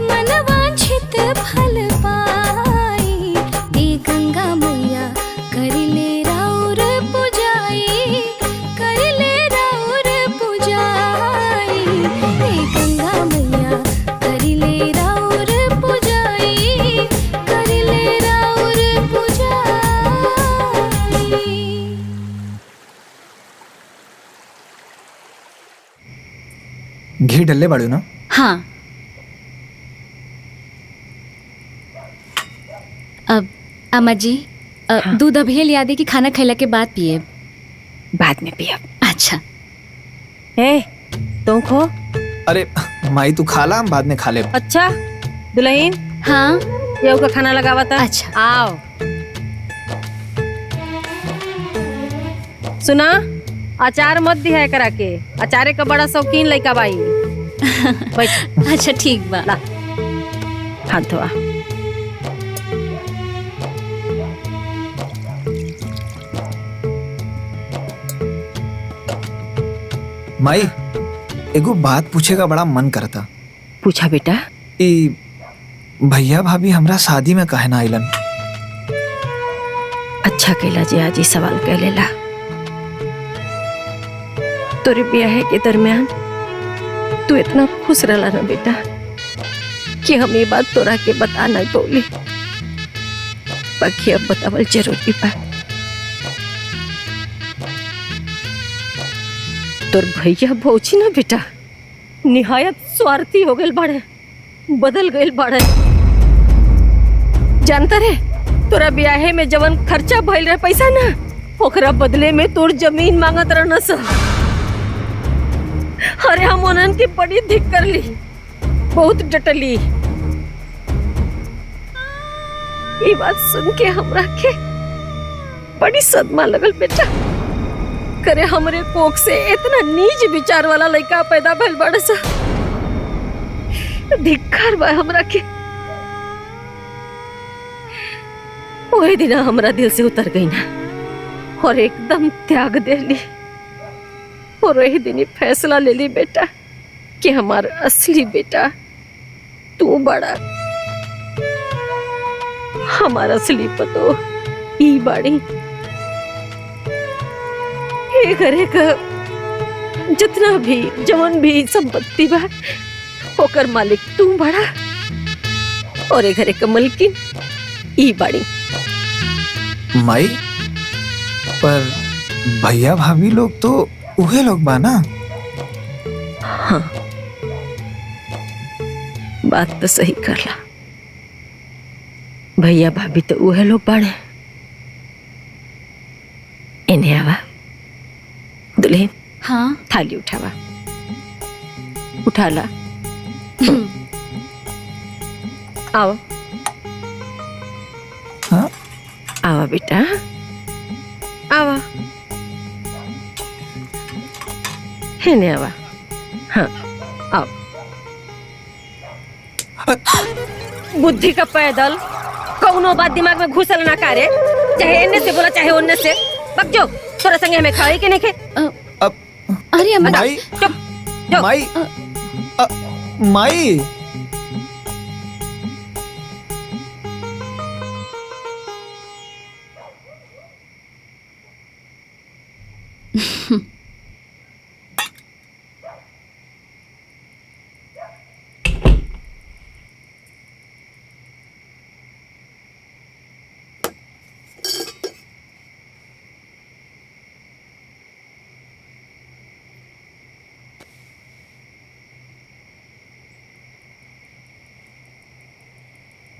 मनवांछित फल पाई, हे गंगा मैया करी ले राउर पुजाई, करी ले राउर पुजाई, हे गंगा मैया करी ले राउर पुजाई, करी ले राउर पुजाई। घी डल्ले बाड़ू ना? हाँ। अब अम्मा जी दूध अभी लिया दे कि खाना खैला के बाद पिए? बाद में पिया। अच्छा। ए तुम खो। अरे माई तू खा ला, हम बाद में खा ले। अच्छा दुल्हन। हाँ ये का खाना लगावा था। अच्छा आओ। सुना अचार मत दिया करा के, अचारे का बड़ा शौकीन लड़का बाई। अच्छा ठीक बा। हाथ धोआ। माई एगो बात पूछेगा बड़ा मन करता। पूछा बेटा। ई भैया भाभी हमरा शादी में काहे ना आइलन? अच्छा कैला जी आज ही सवाल कह लेला। तोरे ब्याह के दरमियान तू इतना खुश रहला ना बेटा कि हम ये बात तोरा के बता नहीं पौली, बाकी अब बतावल जरूरी बा। तोर भैया भौजी ना बेटा निहायत स्वार्थी हो गए बाड़े, बदल गए बाड़े। जानता रे तोरा ब्याहे में जवन खर्चा भइल रहे पैसा ना, ओकरा बदले में तोर जमीन मांगत रहना सा। अरे हम उन्हन की बड़ी धिक कर ली, बहुत डटली। ये बात सुन के हमरा के बड़ी सदमा लगल बेटा। करे हमरे कोख से इतना नीच विचार वाला लड़का पैदा भइल बड़ा सा। धिक्कार बा हमरा के। वही दिन हमरा दिल से उतर गई ना और एकदम त्याग दे ली। और वही दिन फैसला ले ली बेटा कि हमारा असली बेटा तू बड़ा, हमारा असली पतो ई बाड़ी। ये घरे का जितना भी जवन भी संपत्ति बा ओकर मालिक तू बड़ा और ए घरे के मलकिन ई बाड़ी। माई पर भैया भाभी लोग तो उहे लोग बा ना। हाँ बात तो सही करला, भैया भाभी तो उहे लोग बाड़े। इन्हें आवा दुल्हन। हाँ थाली उठावा, उठाला। आओ हाँ आवा बेटा आवा, है नहीं आवा। हाँ आओ। बुद्धि का पैदल कौनो बात दिमाग में घुसल ना करे, चाहे इन्ने से बोला चाहे उन्ने से। बक जो तोरा संगे हमें खाए के नहीं खे। अरे अम्मा माई चुप जो। माई माई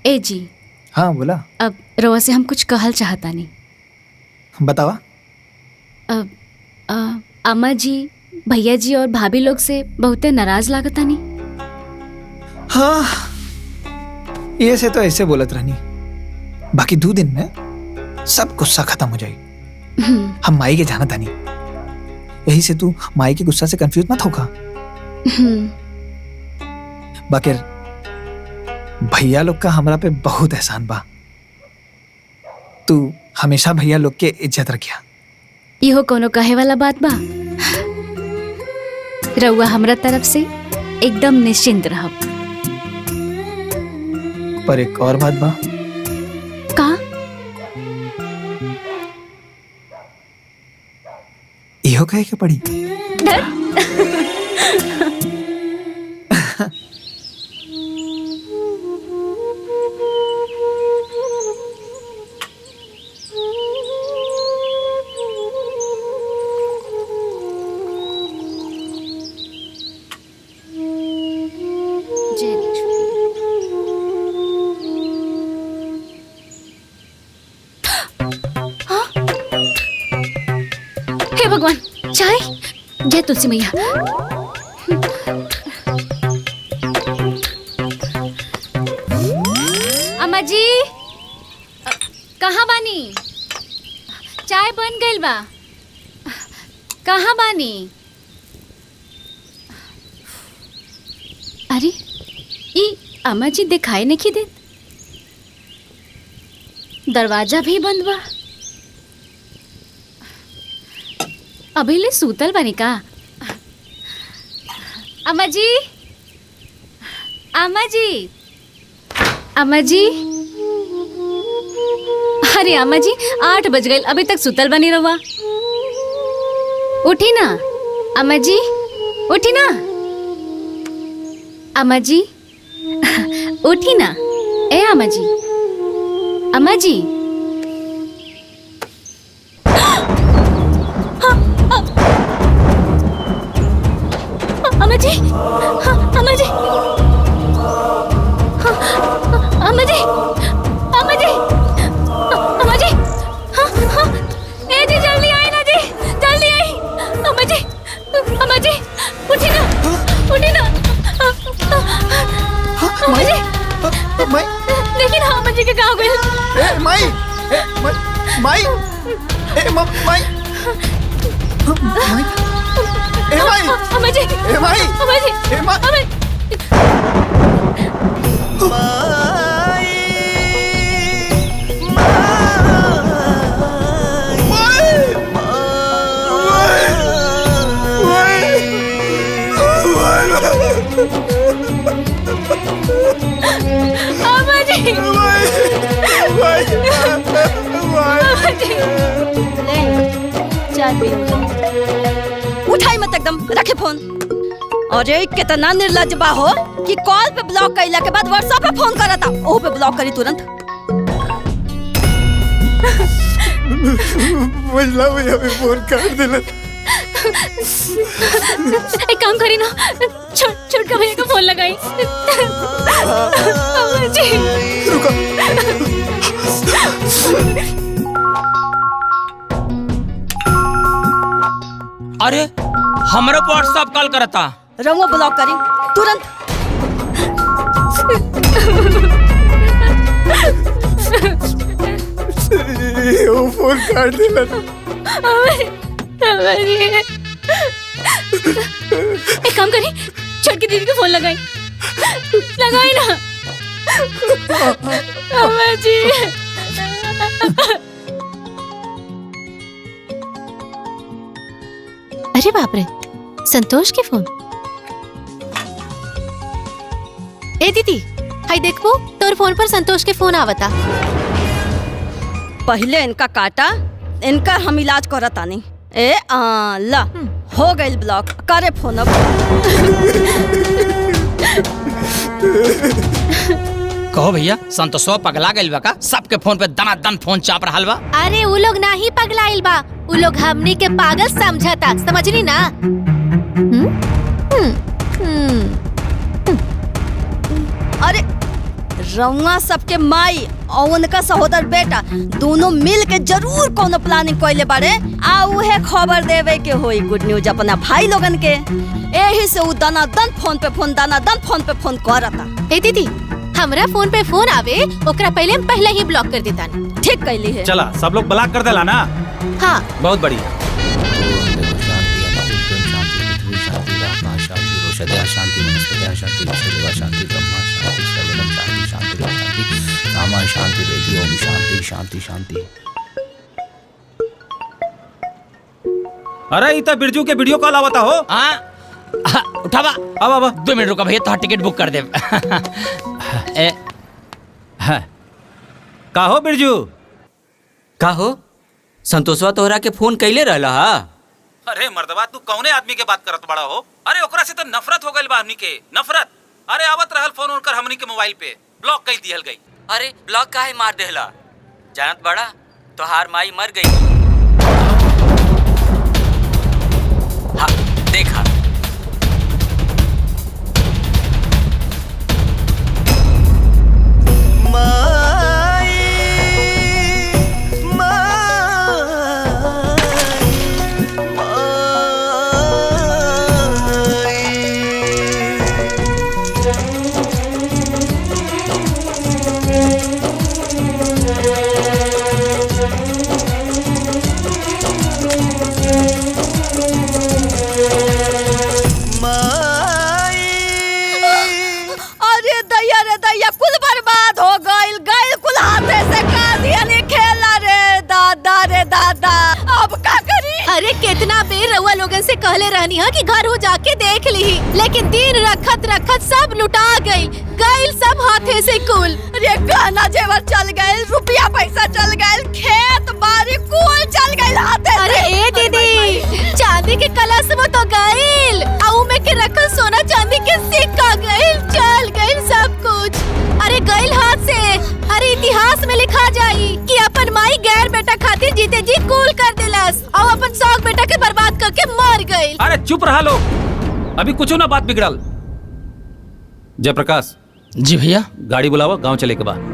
ए जी। हाँ बोला। अब रवा से हम कुछ कहल चाहता नहीं। बतावा। अब अम्मा जी भैया जी और भाभी लोग से बहुते नाराज लागता नहीं। हाँ ये से तो ऐसे बोलत रहनी, बाकी 2 दिन में सब गुस्सा खत्म हो जाए। हम माई के जाना था नहीं, यही से तू माई के गुस्सा से कंफ्यूज मत होगा। बाकी भैया लोग का हमरा पे बहुत एहसान बा, तू हमेशा भैया लोग के इज्जत रखिया। इहो कोनो कहे वाला बात बा। रउआ हमरा तरफ से एकदम निश्चिंत रहब। पर एक और बात बा। का? इहो कहे के पड़ी। हे भगवान, चाय। जय तुलसी मैया। अम्मा जी कहाँ बानी? चाय बन गइल बा। कहाँ बानी? अरे ई अम्मा जी दिखाई नहीं देत। दरवाजा भी बंद बा। अभी ले सूतल बनी का? अम्मा जी, अम्मा जी, अम्मा जी। अरे अम्मा जी 8 बज गए, अभी तक सूतल बनी रहुआ। उठी ना अम्मा जी, उठी ना अम्मा जी, उठी ना। ए अम्मा जी, अम्मा जी। अम्मा जी, अम्मा जी, अम्मा जी, अम्मा जी, अम्मा जी, ए जी जल्दी आई ना जी, जल्दी आई। अम्मा जी, अम्मा जी, उठी ना, उठी ना। अम्मा जी, लेकिन हाँ अम्मा जी के कहाँ गए? माई, माई, माई, ए माई, अम्मा जी, ए माई, अम्मा जी, ए माई, अम्मा उठाई मत मत एकदम, रखे फोन। अरे कितना निर्लज्ज बा हो कि कॉल पे ब्लॉक कइला के बाद व्हाट्सएप पे फोन करता, ओह पे ब्लॉक करी तुरंत। मजला भैया भी फोन कर देला। एक काम करी ना, छोटका भैया को फोन लगाई। जी रुको। अरे हमरो पे व्हाट्सएप कॉल करता। रहुआ ब्लॉक करी तुरंत। वो फोन काट देला। एक काम करी, छोटकी दीदी को फोन लगाई ना। अम्मा जी अरे बाप रे, संतोष के फोन। ए दीदी, हाय देखो तोर फोन पर संतोष के फोन आवता। पहले इनका काटा, इनका हम इलाज करता नहीं। ए ला हो गई ब्लॉक, करे फोन अब। कहो भैया, संतोषवा पगला गइल बा का? सबके फोन पे दनादन फोन चाप रहल बा। अरे वो लोग ना ही पगलाइल बा, वो लोग हमनी के पागल समझता, समझनी ना? अरे रउआ सबके माई और उनका सहोदर बेटा दोनों मिल के जरूर कोनो प्लानिंग कइले बारे, आ उहे खबर देवे के होई गुड न्यूज अपना भाई लोगन के। एही से उ दनादन फोन पे फोन करता। ए दीदी, हमरा फोन पे फोन आवे ओकरा पहले ही ब्लॉक कर देता। ठीक कैली है। चला सब लोग ब्लॉक कर देला ना। हाँ बहुत बढ़िया। शांति वनस्पति शांति विश्व शांति ब्रह्मा शांति सर्वलम शांति शांति शांति रामा शांति देवी ओम शांति शांति शांति। अरे इतना बिरजू के वीडियो कॉल आवता हो। हाँ उठावा। अब 2 मिनट रुका भैया, तो टिकट बुक कर दे। का हो बिरजू? का हो संतोषवा तोहरा के फोन कैले रहला हा? अरे मर्दबा, तू कौने आदमी के बात करत बड़ा हो? अरे ओकरा से तो नफरत हो गइल बा हमनी के, नफरत। अरे आवत रहल फोन उनकर हमनी के मोबाइल पे, ब्लॉक कर दिहल गई। अरे ब्लॉक काहे मार देहला? जानत बड़ा तोहार माई मर गई। हाँ देखा। कुल बर्बाद हो गइल कुल हाथे से का दिया नहीं खेला रे दादा अब का करी? अरे कितना बेर रउआ लोगन से कहले रहनी हा कि घर हो जाके देख ली, लेकिन दिन रखत सब लुटा गइल सब हाथे से कुल। अरे गहना जेवर चल गइल, रुपया पैसा चल गइल, खेत बाड़ी कुल चल गइल हाथे से। अरे ए दीदी, चांदी के कलश में तो गइल, आऊ में के रखल सोना चांदी के सिक्का गइल, चल गइल सब कुछ। अरे गइल हाथ से। अरे इतिहास में लिखा जाई कि अपन माई गैर बेटा खातिर जीते जी कूल कर दिलस और अपन शौक बेटा के बर्बाद करके मर गइल। अरे चुप रहा लोग, अभी कुछ ना बात बिगड़ल। जयप्रकाश जी भैया, गाड़ी बुलावा, गांव चले के बाद।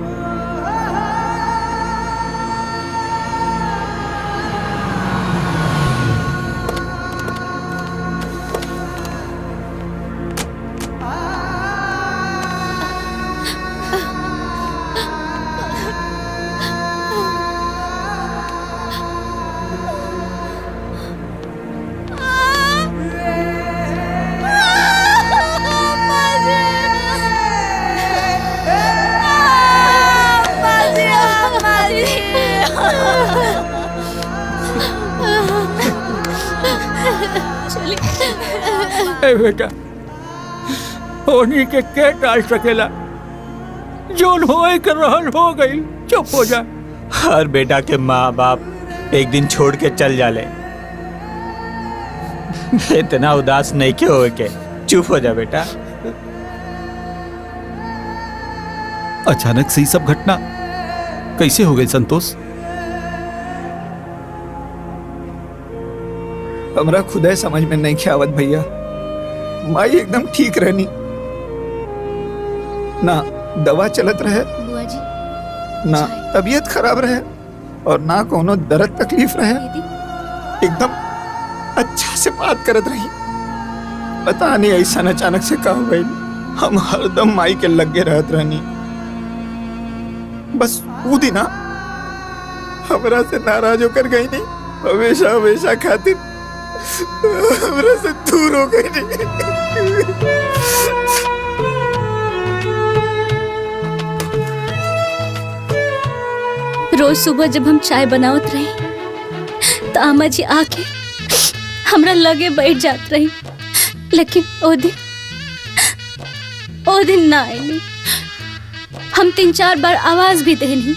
बेटा होनी के टाल सकेला, जोन होए कर रहल हो गई, चुप हो जा। हर बेटा के माँ बाप एक दिन छोड़ के चल जाले, इतना उदास नहीं क्यों हो के, चुप हो जा बेटा। अचानक से ही सब घटना कैसे हो गई संतोष? हमरा खुद समझ में नहीं ख्यावत भैया। माई एकदम ठीक रहनी ना, दवा चलत रहे बुआ जी ना, तबीयत खराब रहे और ना कोनो दर्द तकलीफ रहे, एकदम अच्छा से बात करत रही। पता नहीं ऐसा अचानक से का हो गई, हम हरदम माई के लगे रहत रहनी। बस वो दिन हमरा से नाराज होकर गई नहीं, हमेशा हमेशा खातिर हमरा से दूर हो गई नहीं। रोज सुबह जब हम चाय बनावत रही तो आमा जी आके हमरा लगे बैठ जात रही, लेकिन ओ दिन ना आईनी। हम 3-4 बार आवाज भी देनी,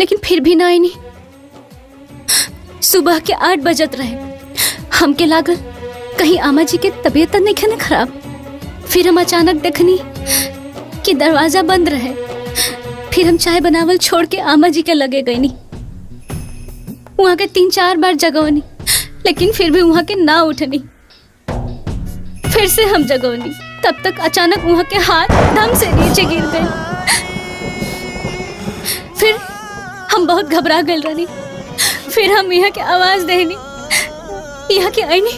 लेकिन फिर भी ना आईनी। सुबह के 8 बजत रहे, हमके लागल कहीं आमा जी के तबीयत नहीं खने खराब। फिर हम अचानक देखनी कि दरवाजा बंद रहे। फिर हम चाय बनावल छोड़ के आमा जी के लगे गई नी। वहां के 3-4 बार जगवनी, लेकिन फिर भी वहां के ना उठनी। फिर से हम जगवनी, तब तक अचानक वहां के हाथ दम से नीचे गिर गए। फिर हम बहुत घबरा गए रही। फिर हम यहाँ के आवाज देनी, यहाँ के आईनी,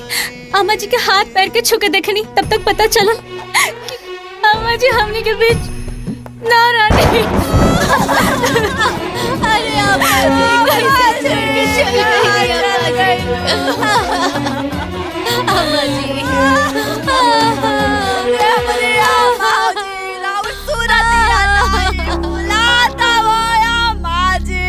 आमा जी के हाथ पैर के छुके देखनी। तब तक पता चला कि आमा जी हमने के बीच ना रही। अरे आमा जी कैसे छोड़ के चली गई आमा जी। अरे आमा जी लाओ सूरत लाता वो आमा जी।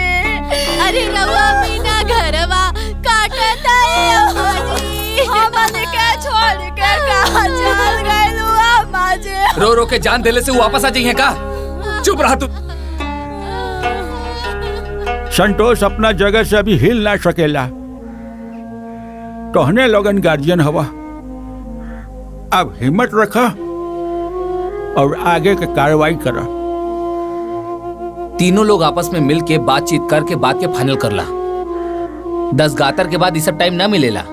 अरे रवा मीना घरवा काटत है आमा जी। हमन के छोड़ के कहाँ चल गए लू आमा जी। रो रो के जान देले से वापस आ जाइए का? चुप रहा तू। संतोष अपना जगह से अभी हिल ना सकेला, कहने लोगन गार्जियन हवा। अब हिम्मत रखा और आगे की कार्रवाई करा। तीनों लोग आपस में मिल के बातचीत करके बात के फाइनल करला। 10 गातर के बाद ये सब टाइम ना मिलेला।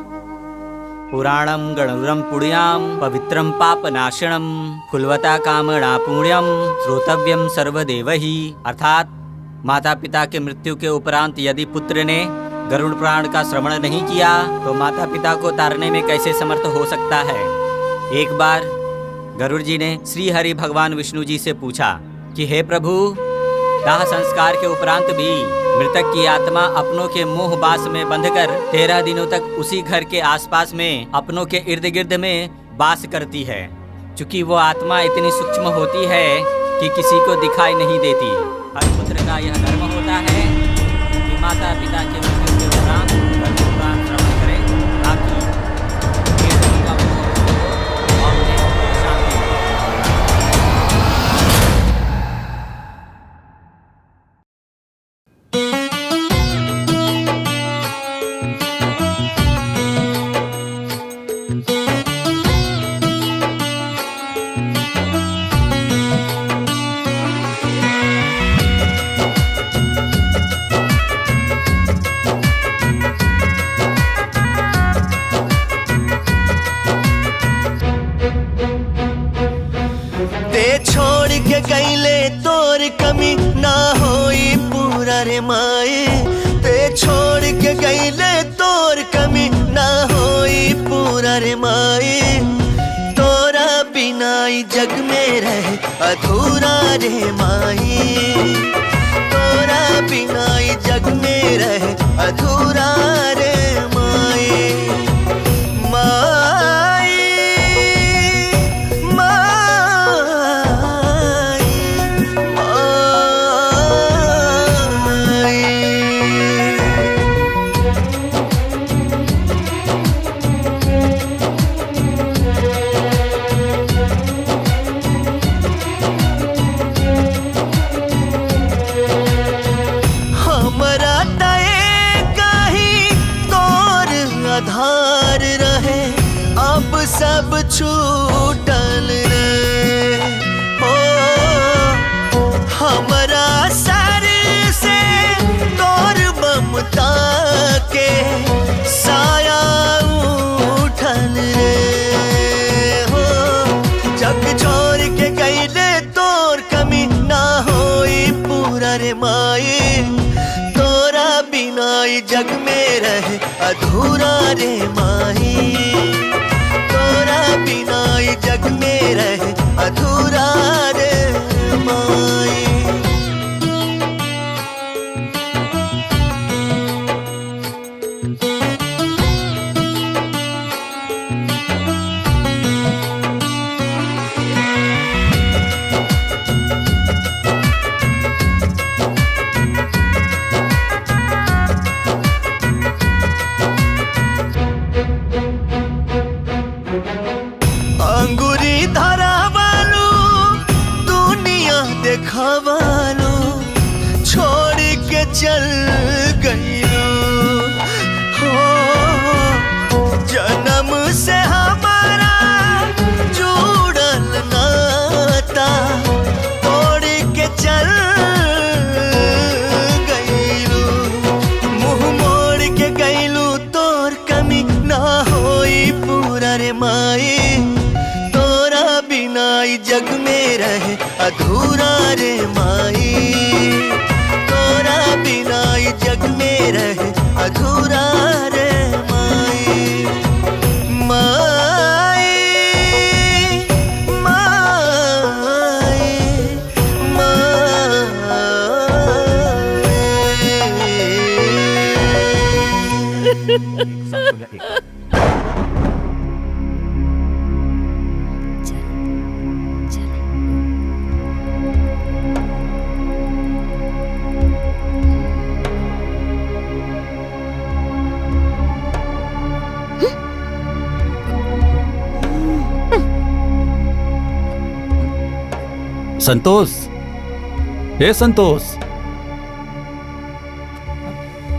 पुराणम गणुरम पुण्याम पवित्रम पापनाशनम कुलवता कामना पुण्यम श्रोतव्यम सर्वदेवहि। अर्थात माता पिता के मृत्यु के उपरांत यदि पुत्र ने गरुड़ पुराण का श्रवण नहीं किया तो माता पिता को तारने में कैसे समर्थ हो सकता है। एक बार गरुड़ जी ने श्री हरि भगवान विष्णु जी से पूछा कि हे प्रभु, दाह संस्कार के उपरांत भी मृतक की आत्मा अपनों के मोह बास में बंधकर 13 दिनों तक उसी घर के आसपास में अपनों के इर्द गिर्द में वास करती है। चूंकि वो आत्मा इतनी सूक्ष्म होती है कि किसी को दिखाई नहीं देती। हर पुत्र का यह धर्म होता है कि माता पिता के मृत्यु के उपरांत गरुड़ पुराण श्रवण करें ताकि कीर्तन का मोह और उन्हें शांति मिले। अधूरा रे माई, तोरा बिना जग में रहे अधूरा रे माई। माई हमरा तय कहीं सब छूटल रे हो हमरा सर से तोर ममता के साया उठल रे हो जग छोड़ के गईले तोर कमी ना होई पूरा रे माई तोरा बिना ई जग में रहे अधूरा रे माई तोरा बिना ई जग में रहे अधूरा रे माई अंगुरी धरावालो दुनिया देखावालो छोड़ के चल गईलो हो जन्म से हमारा जुड़ल नाता तोड़ के चल गईलो मुंह मोड़ के गईलो तोर कमी ना होई पूरा रे माई तोरा बिना ई जग में रहे अधूरा रे माई तोरा बिना ई जग में रहे अधूरा रे माई माई माई माई संतोष, हे संतोष।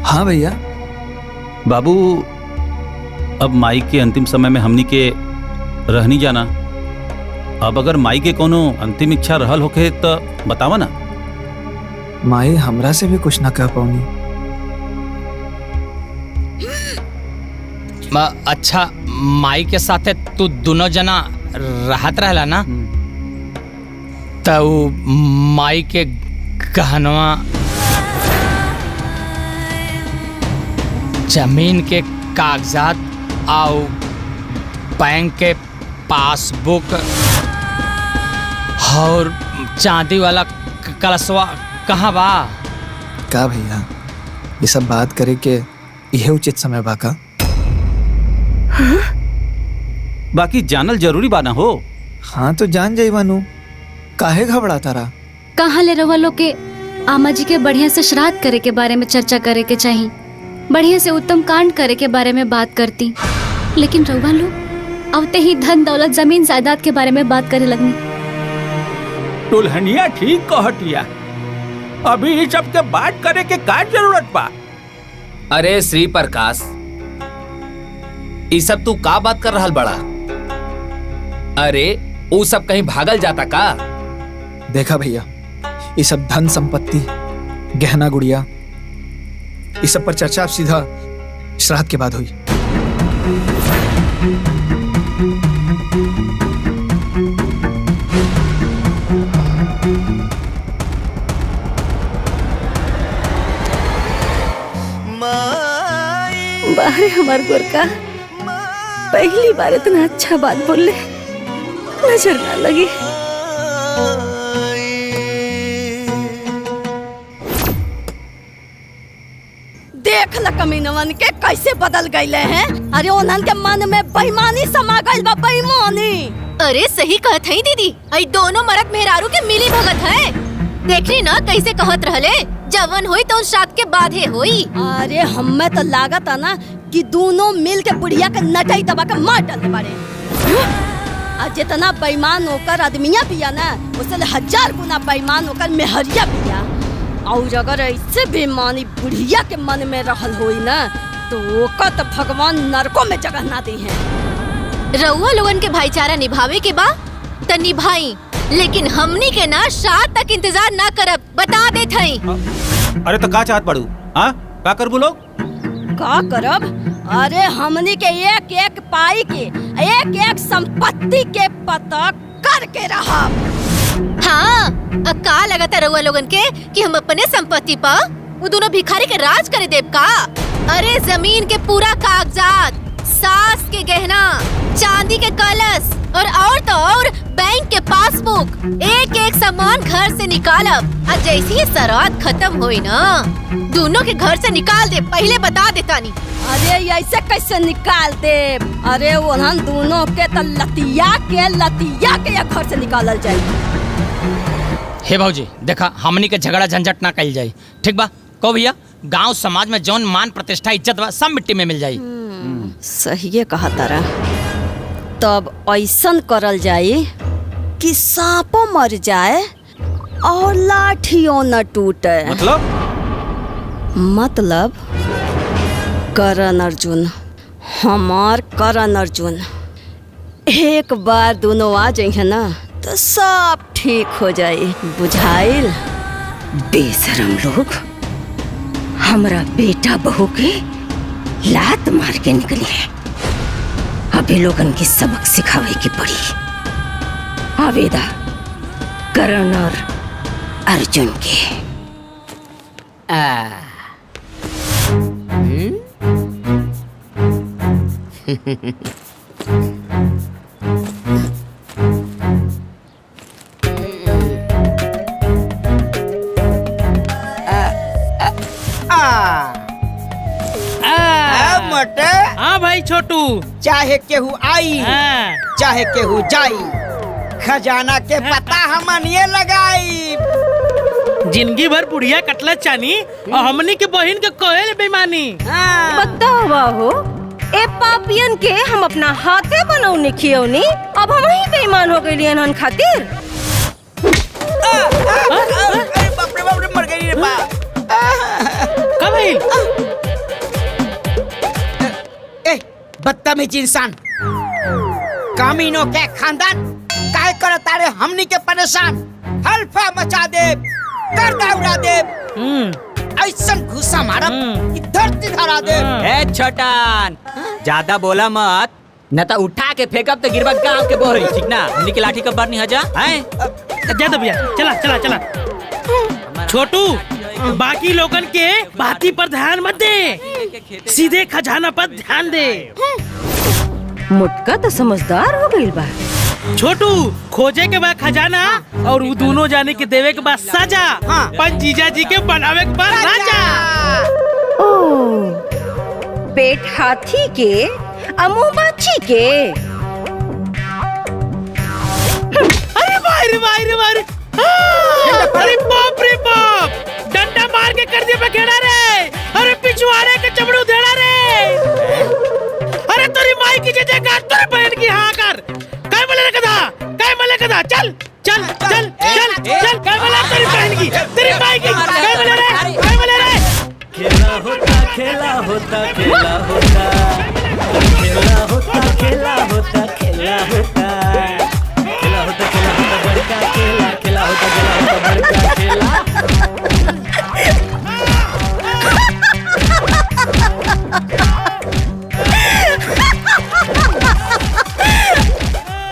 हाँ भैया। बाबू, अब माई के अंतिम समय में हमनी के रहनी जाना। अब अगर माई के कोनो अंतिम इच्छा रहल होके तो बतावा ना। माई हमरा से भी कुछ ना कह पाऊनी। अच्छा, माई के साथे तू दोनों जना रहत रहला ना? तो माई के गहनवा, जमीन के कागजात और बैंक के पासबुक और चांदी वाला कलशवा कहाँ बा? का भैया, ये सब बात करे के यह उचित समय बा का? बाकी जानल जरूरी बा ना हो। हाँ तो जान जाई बानू, काहे घबराता रहा? कहाँ ले रवा लोग के आमा जी के बढ़िया से श्राद्ध करे के बारे में चर्चा करे के चाहिए, बढ़िया से उत्तम कांड करे के बारे में बात करती, लेकिन रवा लोग आवते ही धन दौलत जमीन जायदाद के बारे में बात करे लगनी। दुल्हनिया ठीक कहतिया, अभी इस सब के बात करे के का जरूरत बा? अरे श्री प्रकाश, ये सब तू का बात कर रहल बड़ा? अरे वो सब कहीं भागल जाता का? देखा भैया, ये सब धन संपत्ति गहना गुड़िया इस सब पर चर्चा अब सीधा श्राद्ध के बाद हुई। बाहरे हमार गोरका पहली बार इतना अच्छा बात बोले, नजर ना लगी। देख ल कमीनवन के कैसे बदल गईले हैं। अरे उन्हन के मन में बेईमानी समा गइल बा, बेईमानी। अरे सही कहत है दीदी, आई दोनों मर्द मेहरारू के मिली भगत है। देखली ना कैसे कहत रहले, जवन हुई तो श्राद्ध के बाद ही हुई। अरे हमें तो लागत है ना कि दोनों मिल के बुढ़िया के नटाई दबा के मार डालने बारे। और जितना बेईमान होकर आदमिया पिया ना, उससे 1000 गुना बेईमान होकर मेहरिया पिया। और अगर ऐसे बेईमानी बुढ़िया के मन में रहल होई ना, तो ओका तो भगवान नरकों में जगह ना दी है। रउआ लोगन के भाईचारा निभावे के बा त निभाई, लेकिन हमनी के ना शाद तक इंतजार ना करब, बता देत हई। अरे तो का चाहत पड़ू? हाँ का करबू लोग? का करब? अरे हमनी के एक एक पाई के एक एक संपत्ति के पता करके रहब। हाँ, का लगता रउआ लोगन के कि हम अपने संपत्ति पर वो दोनों भिखारी के राज करे देव का? अरे जमीन के पूरा कागजात, सास के गहना, चांदी के कलश और तो और बैंक के पासबुक, एक एक सामान घर से निकालब। और जैसे ही सराद खत्म हुई ना, दोनों के घर से निकाल दे, पहले बता देता नहीं। अरे ऐसे कैसे निकाल दे? अरे उन्हन दोनों के तो लतिया के या घर से निकालल जाए। हे भौजी देखा, हमनी के झगड़ा झंझट ना कल जाए, ठीक बा? कहो भैया, गांव समाज में जौन मान प्रतिष्ठा इज्जत बा सब मिट्टी में मिल जाई। सही कहा तारा। तब ऐसन करल जाए कि सांपो मर जाए और लाठियों न टूटे। मतलब करण अर्जुन, हमार करण अर्जुन, एक बार दोनों आ जाए ना तो सब ठीक हो जाए, बुझाइल? बेशरम लोग, हमरा बेटा बहू के लात मार के निकली है। अभी लोगन की सबक सिखावे की पड़ी। आवेदा करण और अर्जुन के। मोटे। हाँ भाई छोटू। चाहे केहू आई चाहे केहू जाई, खजाना के पता हमनिए लगाई। जिंदगी भर बुढ़िया कटला चानी और हमनी के बहन के कोयल बेईमानी। बतावा हो, ए पापियन के हम अपना हाथे बनौने खियौनी, अब हम ही बेईमान हो गइली अनहन खातिर। बाप रे मर गई रे बाप। का भइल? बदतमीज इंसान, कामीनों के खानदान काहे करता रे हमनी के परेशान? हल्फा मचा दे, गर्दा उड़ा दे, ऐसन घुसा मारब कि धरती धरा दे। ए छोटान, ज्यादा बोला मत, न तो उठा के फेंकब तो गिरबा गांव के बोरी, ठीक ना? हमनी के लाठी कब्बर नहीं हजा हैं? ज्यादा भैया, चला चला चला। छोटू, बाकी लोगन के बाती पर ध्यान मत दे, सीधे खजाना पर ध्यान दे। मुटका तो समझदार हो गइल बा। छोटू, खोजे के बाद खजाना और वो दोनों जाने के देवे के बाद सजा। पंच जीजा जी के बनावे के बाद राजा। ओ, पेट हाथी के मुंह बाछी के। अरे मारे मारे मारे, अरे बाप रे बाप, डंडा मार के कर दिया बखेड़ा रे। अरे पिछवाड़े के चमड़ू देड़ा रे। अरे तेरी माई की जगह काट, तेरी बहन की हाँ कर। काय बोले रे गधा, काय बोले गधा, चल चल चल चल चल, काय बोले तेरी बहन की, तेरी माई की, काय बोले रे, काय बोले रे। खेला होता खेला होता खेला होता, खेला होता खेला होता खेला होता, खेला होता खेला होता बड़का खेला, खेला होता खेला होता बड़का खेला।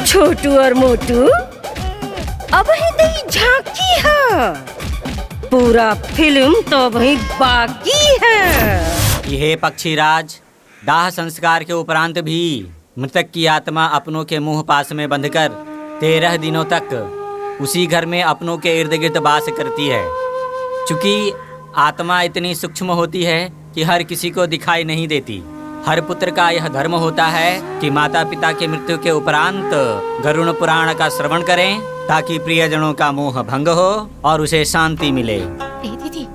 छोटू और मोटू, अब ही दही झांकी है, पूरा फिल्म तो वही बाकी है। यह पक्षीराज, दाह संस्कार के उपरांत भी मृतक की आत्मा अपनों के मुंह पास में बंधकर 13 दिनों तक उसी घर में अपनों के इर्द गिर्द वास करती है। चूंकि आत्मा इतनी सूक्ष्म होती है कि हर किसी को दिखाई नहीं देती। हर पुत्र का यह धर्म होता है कि माता पिता की मृत्यु के उपरांत गरुड़ पुराण का श्रवण करें, ताकि प्रियजनों का मोह भंग हो और उसे शांति मिले। दीदी,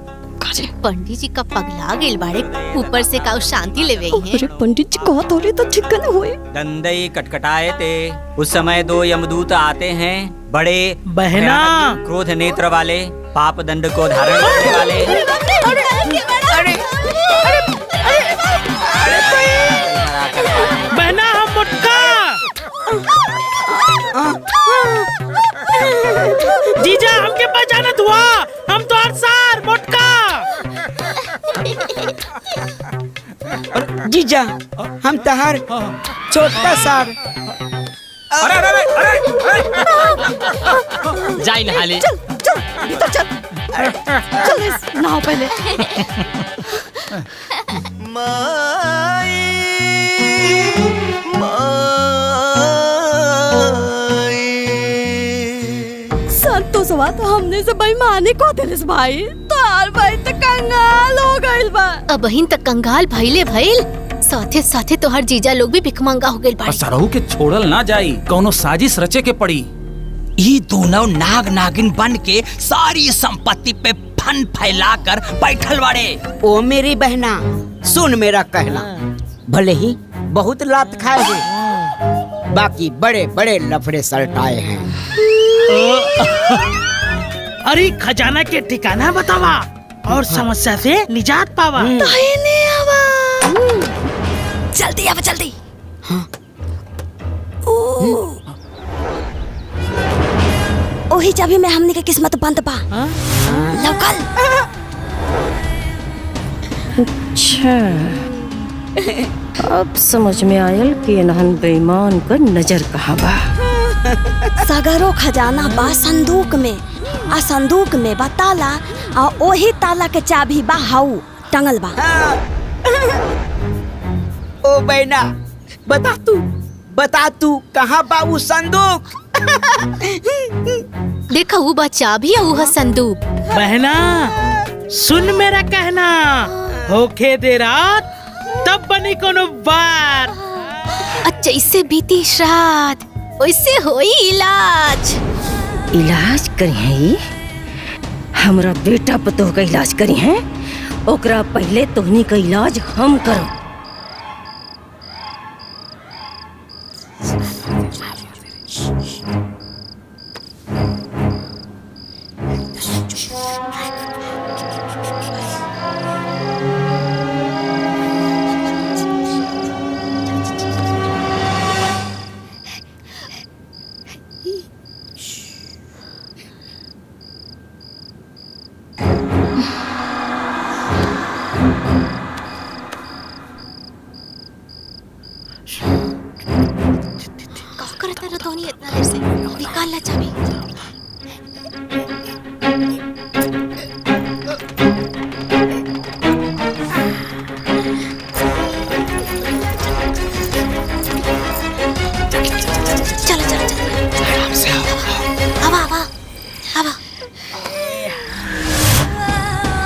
पंडित जी का पगला गेल बाड़े, ऊपर से का शांति ले गई है। अरे पंडित जी कहा तो रे तो ठीक न होए। दंदई कटकटाए थे। उस समय 2 यमदूत आते हैं, बड़े बहना, क्रोध नेत्र वाले, पाप दंड को धारण करने वाले। बहना, हम मुटका जीजा हम तहार छोटा सार। अरे अरे अरे जाई नहाले। चल चल भीतर चल। चल नहाओ पहले। संतोषवा तो हमने से बेईमानी को दिलिस भाई। तार भाई तो कंगाल हो गइल बा। अबहिन तक कंगाल भइले भइल, साथे साथे तो हर जीजा लोग भी भिखमंगा हो गइल बाड़ी। सरहू के छोड़ल ना जाई, कौनो साजिश रचे के पड़ी। ये दोनों नाग नागिन बन के सारी संपत्ति पे फन फैलाकर बैठल बाड़े। ओ मेरी बहना सुन मेरा कहना, भले ही बहुत लात खाए हैं, बाकी बड़े बड़े लफड़े सलटाए हैं। अरे खजाना के ठिकाना बतावा और समस्या से निजात पावा। जल्दी आवा जल्दी। ओही चाबी में हमने के किस्मत बंद बा। लौकल। अच्छा अब समझ में आयल कि इन्हन बेईमान का नजर कहाँ बा। सगरो खजाना बा संदूक में, आ संदूक में बा ताला, आ ओही ताला के चाबी बा हाउ टंगल बा। ओ बहना बता तू कहाँ बा वो संदूक? देखा वो बा चाबी और वो संदूक। बहना सुन मेरा कहना, होखे दे रात तब बनी कोनो बार। अच्छा इससे बीती रात वैसे होई इलाज। इलाज करी है हमरा बेटा पतोह का इलाज करी है, ओकरा पहले तोहनी का इलाज हम करो।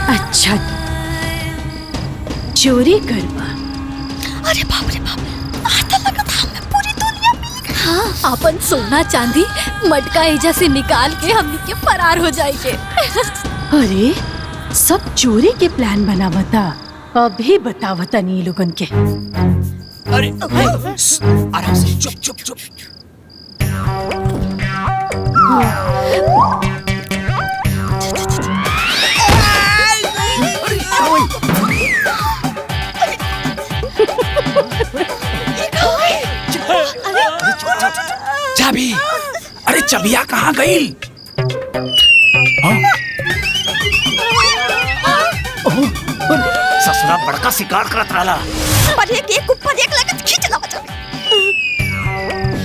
अच्छा चोरी करवा। अरे बाप रे बाप, आता लगा था हमें पूरी दुनिया मिल। हाँ अपन सोना चांदी मटका एजा से निकाल के हमनी के फरार हो जाएंगे। अरे सब चोरी के प्लान बना बता, अभी बतावता नहीं लोगन के। अरे आराम से चुप चुप चुप। चाबी, अरे चाबिया कहाँ गई? ससुरा बड़का शिकार करत रहला। पर एक ऊपर एक लगत खींच ला बचा।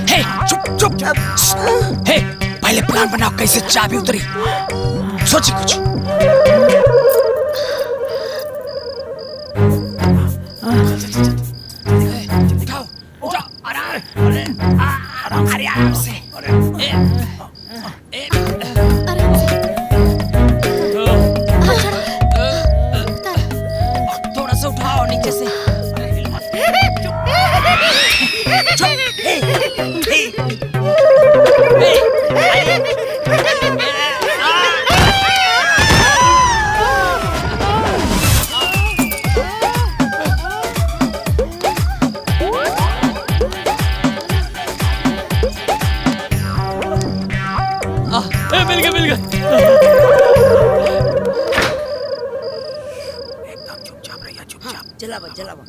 हे चुप चुप। हे पहले प्लान बनाओ कैसे चाबी उतरी। सोची कुछ। उठाओ आराम से। थोड़ा सा उठाओ नीचे से। मिल गया। एकदम चुपचाप रहिए, चुपचाप। जलावा।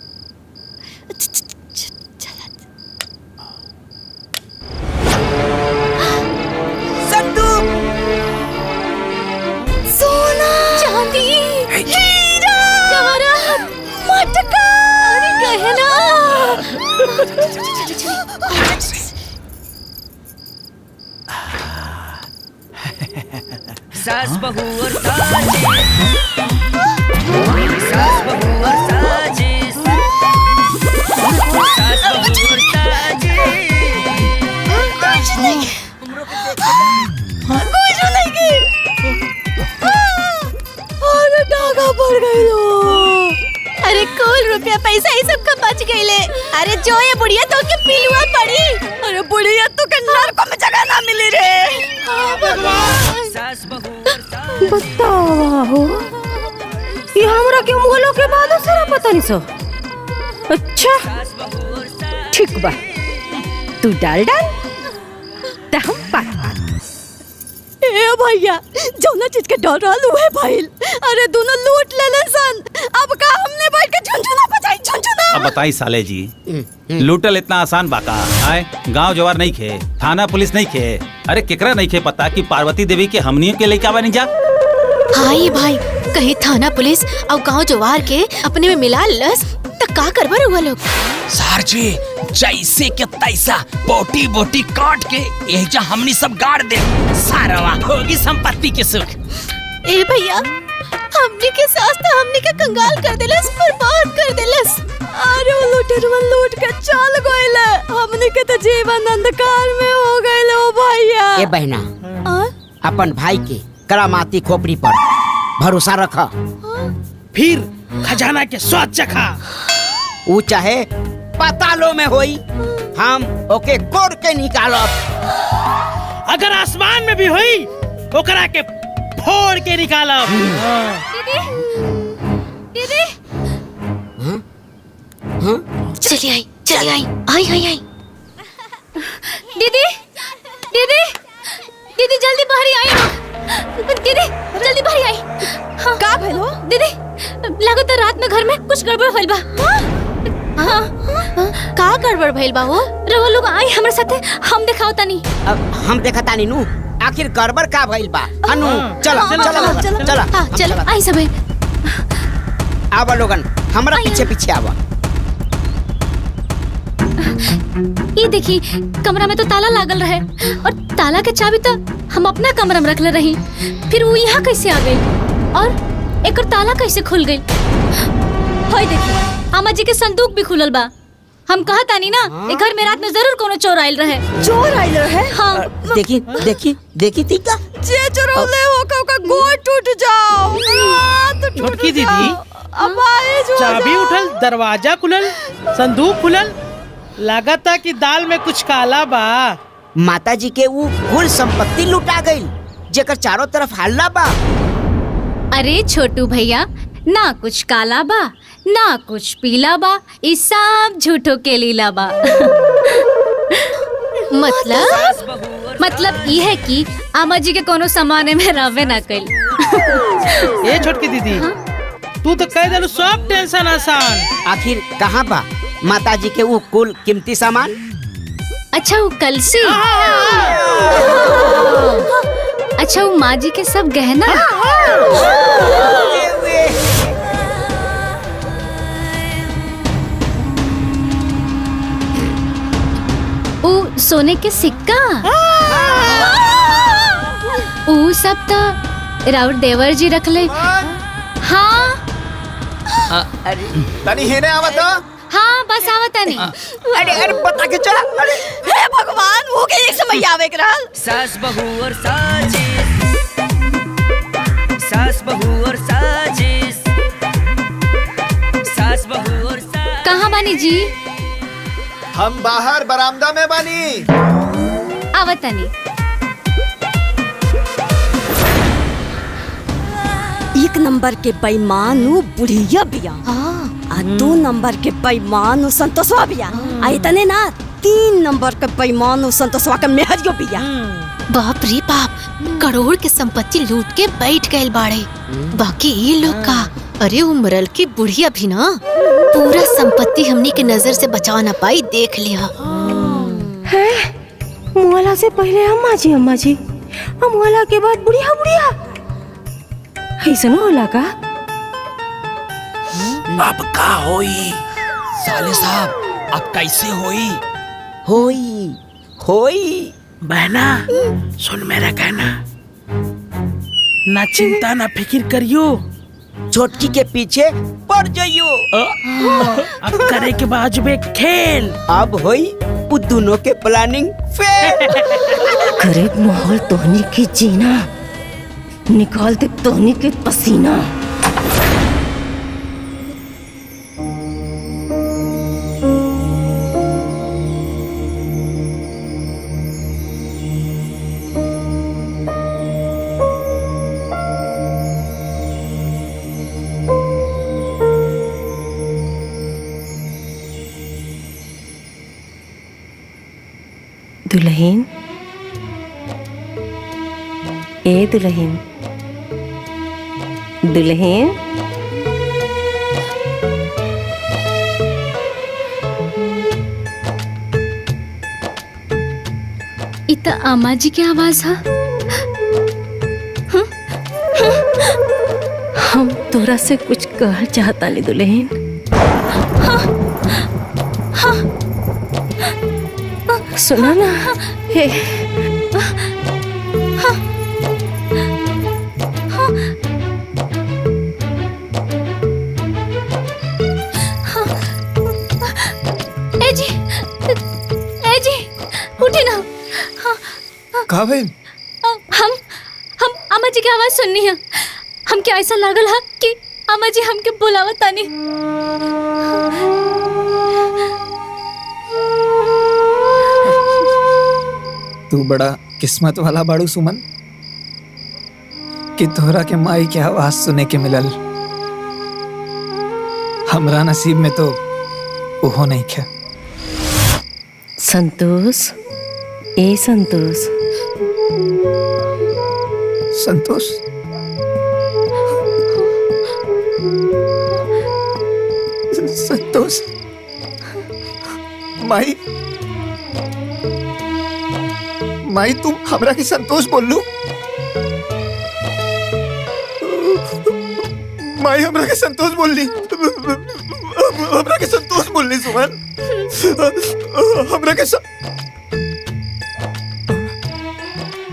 संदूक, सोना, चांदी, हीरा, जवाहरात, मटका, गहना। सास बहू और साजिश, सास बहू और साजिश, सास बहू और साजिश। कुछ नहीं की। अरे डागा पड़ गई लो। अरे कुल रुपया पैसा ही सबका बच गईले। अरे जो ये बुढ़िया तो के पिलुआ पड़ी। अरे बुढ़िया तो के नरक में जगह ना मिली रे। बतावा हो ये हमरा के मुगलों के बाद सारा पता नहीं सो। अच्छा ठीक बा, तू डाल त हम पात। ए भैया जौना चीज के डर रहल उहे भइल। अरे दोनों लूट लेलन सन। अब का हमने बैठ के झुनझुना बजाई झुनझुना। अब बताई साले जी, लूटल इतना आसान बाका आए? गांव जवार नहीं खे, थाना पुलिस नहीं खे, अरे केकरा नहीं खे पता कि पार्वती देवी के हमनियों के लेके बनी जा। हाय भाई, कहीं थाना पुलिस और गांव जवार के अपने में मिला लस तो का करबर हुआ लोग। सर जी जैसे के तैसा बोटी बोटी काट के यही जा हमनी सब गाड़ दे, सारवा होगी संपत्ति के सुख। ए भैया, हमनी के सास तो हमनी के कंगाल कर देलस, बर्बाद कर देलस। अरे वो लूटरवन लूट के चल गइले। हमनी के तो जीवन अंधकार में हो गइले ओ भैया। ए बहना, अपन भाई के करामाती खोपड़ी पर भरोसा रखा, फिर खजाना के स्वाद चखा। ऊ चाहे पातालों में होई, हम ओके कोड़ के निकालब। अगर आसमान में भी हुई ओकरा के फोड़ के निकालब। दीदी चली आई, चली आई, आई आई आई। दीदी दीदी दीदी जल्दी बाहर आई। दीदी जल्दी बाहर आई। हाँ। का भइलो? दीदी लागत है रात में घर में कुछ गड़बड़ भइल बा। हाँ। का गड़बड़ भइल बा हो? रवा लोग आई हमारे साथे, हम दिखाओ तनी। अब हम देखता नी नु, आखिर गड़बड़ का भइल बा? अनु चला चला चला हाँ चलो आई सब। आवा लोगन, हमरा पीछे पीछे आवा। ये देखी कमरा में तो ताला लागल रहे और ताला के चाबी तो हम अपना कमरा में रखले रही, फिर वो यहाँ कैसे आ गई और एकर ताला कैसे खुल गई? हाय देखी अम्मा जी के संदूक भी खुलल बा। हम कहा तानी ना ए घर में रात में जरूर कोनो चोर आइल रहे। चोर आइल रहे? हाँ। देखी देखी देखी थी का जे चोरौले हो का गोड़ टूट जाओ। छोटकी दीदी, अब आए जो चाबी उठल, दरवाजा खुलल, संदूक खुलल, लागता कि दाल में कुछ काला बा। माता जी के वो कुल संपत्ति लुटा गई, जेकर चारों तरफ हल्ला बा। अरे छोटू भैया, ना कुछ काला बा ना कुछ पीला बा, ई सब झूठो के लीला बा। मतलब ये है कि अम्मा जी के कोनो सामाने में रवे ना कइल। ए छोटकी दीदी, तू तो कह देलू सब टेंशन आसान। आखिर कहाँ बा माता जी के वो कुल कीमती सामान? अच्छा वो कलसी, अच्छा वो माँ जी के सब गहना, वो सोने के सिक्का, वो सब तो राउत देवर जी रख ले। हाँ तनी हेने आवत हो? हाँ बस आवत नहीं। अरे अरे बता के चला। अरे हे भगवान, वो के एक समय आवे के रहल। सास बहू और साजिश, सास बहू और साजिश, सास बहू और साजिश। कहाँ बानी जी? हम बाहर बरामदा में बानी। आवत नहीं। एक नंबर के बेईमान उ बुढ़िया बिया, आ 2 नंबर के बेईमान उ संतोषवा बिया, आ इतने ना 3 नंबर के बेईमान उ संतोषवा के मेहरियो बिया। बाप रे बाप, करोड़ के संपत्ति लूट के बैठ गए बाड़े। बाकी ये लोग का, अरे वो मरल की बुढ़िया भी ना पूरा संपत्ति हमनी के नजर से बचा ना पाई, देख लिया। मुआला से पहले अम्मा जी, मुआला के बाद बुढ़िया बुढ़िया, ऐसा होला का? अब का होई? साले साहब अब कैसे होई? होई होई। बहना सुन मेरा कहना, ना चिंता ना फिक्र करियो, छोटकी के पीछे पड़ जाइयो। अब करे के बाजुबे खेल। अब होई वो दोनों के प्लानिंग फेल। गरीब माहौल तोहनी की जीना, निकाल दे तोहनी के पसीना। दुल्हन, ए दुल्हन, दुल्हन, इतना अम्मा जी की आवाज है। हम तोरा से कुछ कह चाहता नहीं दुल्हन। सुना ना, हे ए जी उठे ना। कहा भाई? हम अम्मा जी की आवाज सुननी है। हमके ऐसा लागल है कि अम्मा जी हमके बुलावत तानी। तू बड़ा किस्मत वाला बाड़ू सुमन कि तोहरा के माई के आवाज सुने के मिलल। हमरा नसीब में तो ओहो नहीं क्या। संतोष, ए संतोष, संतोष, संतोष, माई, माई तुम हमरा के संतोष बोल लू? माई हमरा के संतोष बोल ली, हमरा के संतोष बोल ली सुमन, हमरा के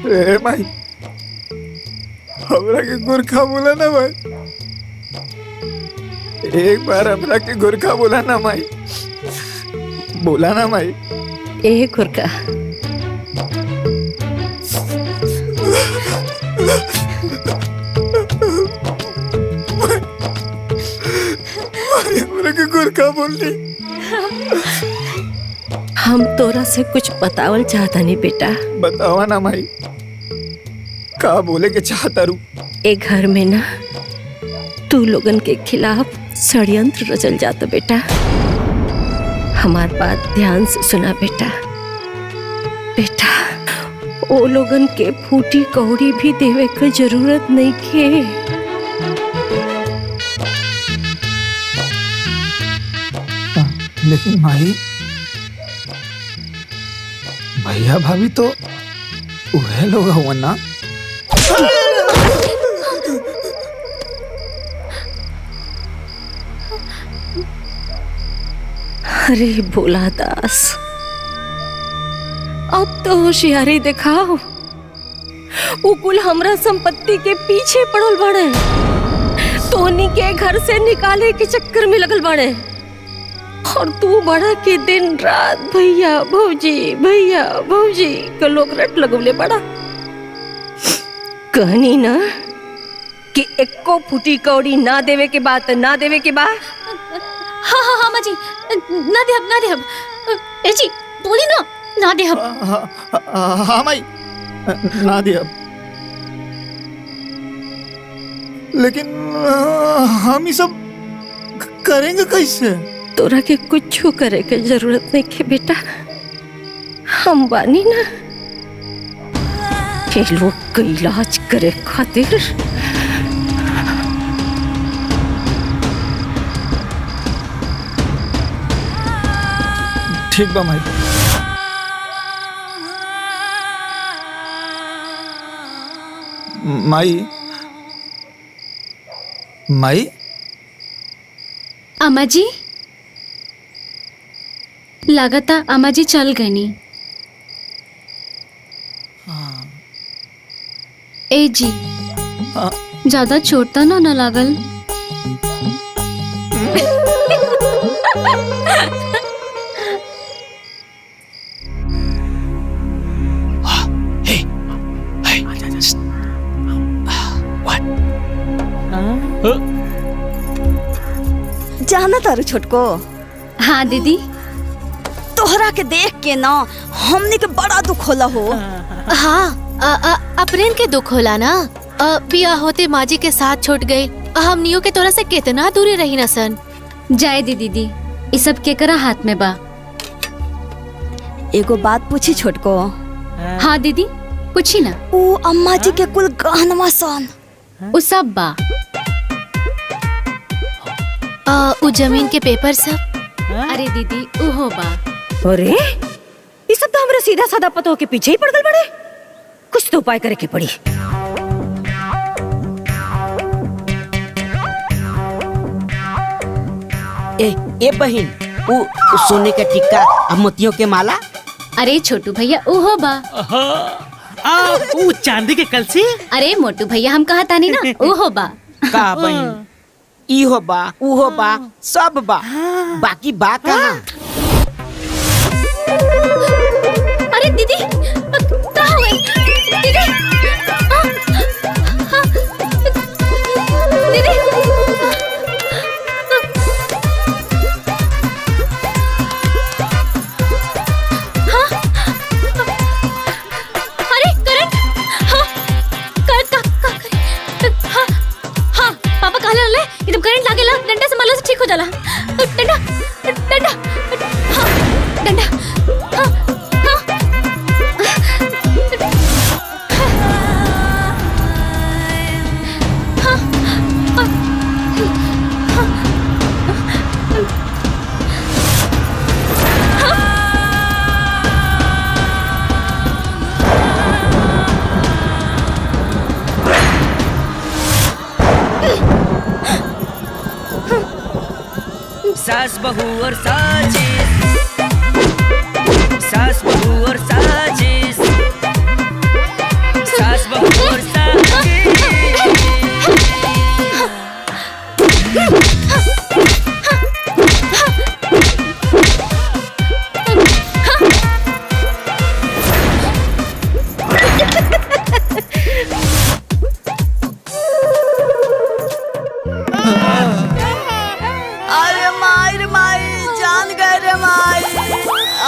ए माई, हमरा के गुरखा बोला ना भाई, एक बार हमरा के गुरखा बोला ना माई, बोला ना माई। ए गुरखा, हमरा के गुरखा बोल ली। हम तोरा से कुछ बतावल चाहता नहीं बेटा। बतावा ना माई, का बोले के चाहता रू? ए घर में ना तू लोगन के खिलाफ षड्यंत्र रचल जाता बेटा। हमार बात ध्यान से सुना बेटा। बेटा ओ लोगन के फूटी कौड़ी भी देवे के जरूरत नहीं के। लेकिन माई, भैया भाभी तो वह लोग हुआ ना। अरे भोला दास, अब तो होशियारी दिखाओ। उकुल हमरा संपत्ति के पीछे पड़ल बड़े, तोनी के घर से निकाले के चक्कर में लगल बड़े, और तू बड़ा के दिन रात भैया भौजी के लोग रट लगवले बड़ा। कहनी ना कि एको फूटी कौड़ी ना देवे के बात, ना देवे के बात। हाँ हाँ हाँ माँ जी, ना देहब। ए जी बोली ना देहब। हाँ माई, ना दिया। लेकिन हम ये सब करेंगे कैसे? तोरा के कुछ करे के जरूरत नहीं के बेटा, हम बानी ना। ये लोग का इलाज करे खातिर ठीक बा माई। माई, अम्मा जी, लागता अम्मा जी चल गई नी। ए जी ज्यादा चोट तो ना लागल? जाना तारू छोटको? हाँ दीदी। तोहरा के देख के ना हमने के बड़ा दुख होला हो। हाँ अपरेन के दुख होला ना। पिया होते माँ जी के साथ छूट गए। हमनियों के तोरा से कितना दूरी रही न सन। जाए दी दीदी, ये सब केकरा हाथ में बा। एगो बात पूछी छोटको? हाँ दीदी पूछी ना। वो अम्मा जी के कुल गहनवा सन वो सब बा। उ जमीन के पेपर सब? अरे दीदी उहो बा। अरे ये सब तो हमरा सीधा साधा पतो के पीछे ही पड़ गल बड़े। कुछ तो उपाय करे के पड़ी। ए बहन वो सोने का टिक्का और मोतियों के माला? अरे छोटू भैया उहो बा। वो चांदी के कलसी? अरे मोटू भैया हम कहा तानी ना उहो बा। का बहन इहो बा उहो बा सब बा, बाकी बा कहाँ? अरे दीदी कहाँ हो गई? दीदी दीदी अरे करंट। हाँ हाँ पापा कहा ले एकदम करंट लागेला डंडा से मारला से ठीक हो जाला। डंडा डंडा हाँ डंडा हाँ हाँ सास बहू और साजिश, सास बहू और साजिश, सास बहू और साजिश। अरे माई जान गए रे माई।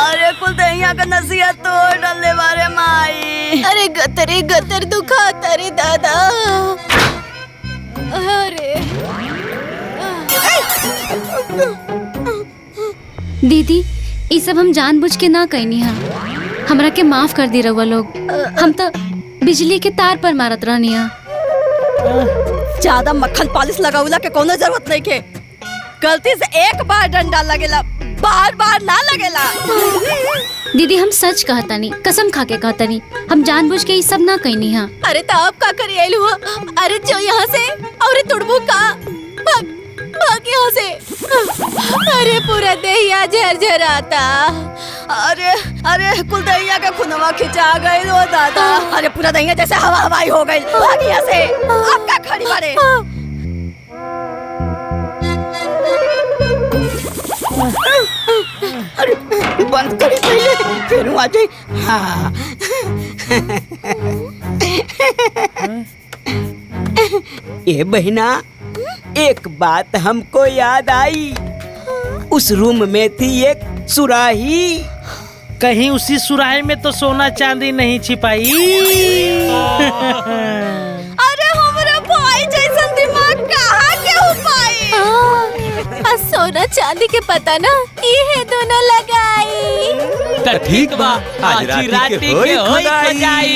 अरे कुल दहिया का नसीहत तोड़ डाले बारे माई। अरे गतरे गतर दुखा तारे दादा। अरे दीदी ये सब हम जानबूझ के ना कहनी हा। हमरा के माफ कर दी रहुआ लोग। हम तो बिजली के तार पर मारत रहनी हा। ज्यादा मक्खन पॉलिश लगाउला के कोनो जरूरत नहीं के। गलती से एक बार डंडा लगेला, बार बार ना लगेला। दीदी हम सच कहतानी, कसम खा के कहतानी, हम जानबूझ के ये सब ना कहनी हा। अरे तो आप का करिए लुआ? अरे जो यहाँ से और तुड़बू का भाग यहाँ से। अरे पूरा दहिया झरझराता। अरे अरे कुल दहिया के खुनवा खिंचा गई लो दादा। अरे पूरा दहिया जैसे हवा हवाई हो गई। भाग यहाँ से। आप का खड़ी बारे? अरे बंद करी पहले फिर आ जाए। हाँ ए बहना एक बात हमको याद आई। उस रूम में थी एक सुराही। कहीं उसी सुराही में तो सोना चांदी नहीं छिपाई? अरे हमारा भाई जैसा दिमाग कहाँ के हो पाई? सोना चांदी के पता ना ये दोनों लगाई। तो ठीक बा आज राती के होई खुदाई।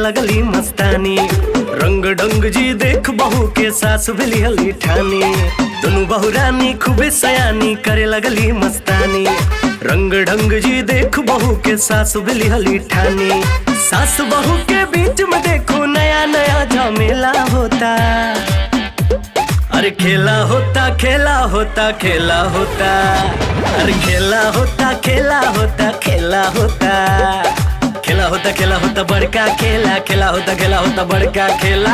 लगली मस्तानी। रंग ढंग जी देख बहू के सास भेली हली ठानी। दोनों बहू रानी खूबे सयानी करे लगली मस्तानी। रंग ढंग जी देख बहू के सास भेली हली ठानी। सास बहू के बीच में देखो नया नया झमेला होता। अरे खेला होता खेला होता खेला होता। अरे खेला होता खेला होता खेला होता। खेला होता खेला होता बड़का खेला। खेला होता बड़का खेला।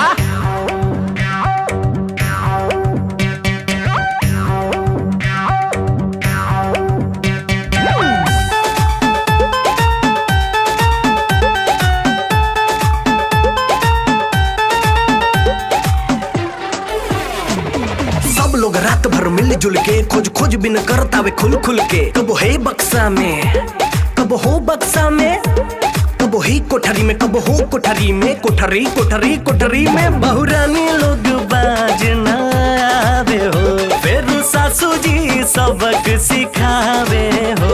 सब लोग रात भर मिलजुल के खोज खोज बिन करता वे खुल खुल के। कब है बक्सा में कब हो बक्सा में। कब ही कोठरी में कब हो कोठरी में। कोठरी कोठरी कोठरी में बहुरानी लोग बाजना आवे हो। फिर सासू जी सबक सिखावे हो।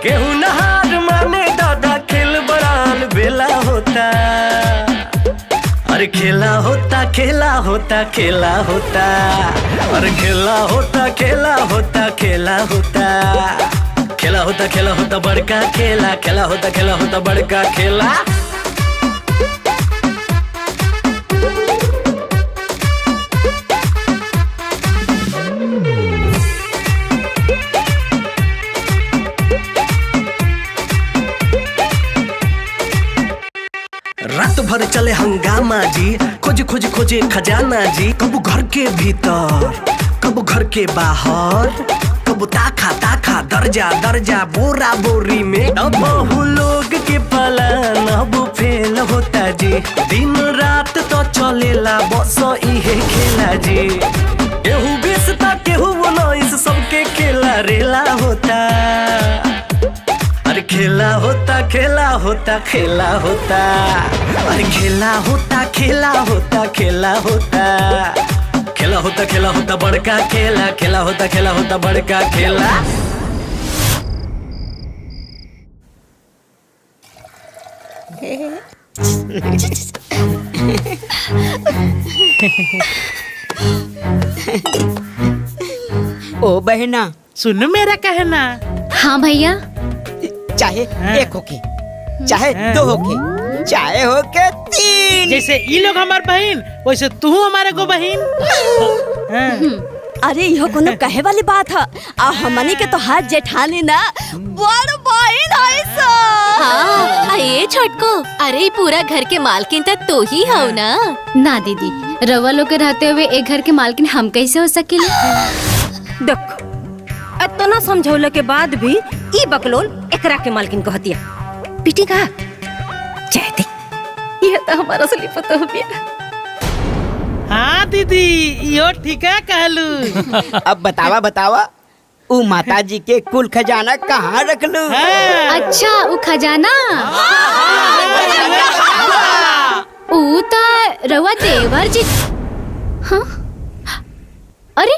केहू नहार माने दादा खेल बड़ाल बेला होता। अरे खेला होता खेला होता खेला होता। अरे खेला होता खेला होता खेला होता। खेला होता बड़का खेला। खेला होता बड़का खेला। रात भर चले हंगामा जी। खोज खोज खोजे खजाना जी। कब घर के भीतर कब घर के बाहर। कब ताखा ताखा दर्जा दर्जा बोरा बोरी में। अब बहु लोग के पलान अब फेल होता जी। दिन रात तो चलेला बस इहे खेला जी। केहू बेचता केहू उन्नीस सबके खेला रेला होता। अरे खेला होता खेला होता खेला होता। अरे खेला होता खेला होता खेला होता। खेला होता बड़का खेला। खेला होता बड़का खेला। ओ बहना सुन मेरा कहना। हाँ भैया। चाहे एक होके चाहे दो होके चाहे होके तीन। जैसे ये लोग हमार बहन वैसे तू हमारे को बहन। अरे यह कोनो कहे वाली बात है। आ हमनी के तो हाथ जेठानी ना बड़ बहन है सो। हाँ ये छोटको। अरे पूरा घर के मालकिन तो ही हो ना। ना दीदी, रवा लोग के रहते हुए एक घर के मालकिन हम कैसे हो सकेले? देखो इतना समझौले के बाद भी ई बकलोल एकरा के मालकिन को हतिया पिटी का चाहे दे। ये तो हमारा असली पता हो गया। हाँ दीदी यो ठीक है कहलू। अब बतावा उ माता जी के कुल खजाना कहाँ रख लू? अच्छा वो खजाना ऊ ता रवा देवर जी। हाँ अरे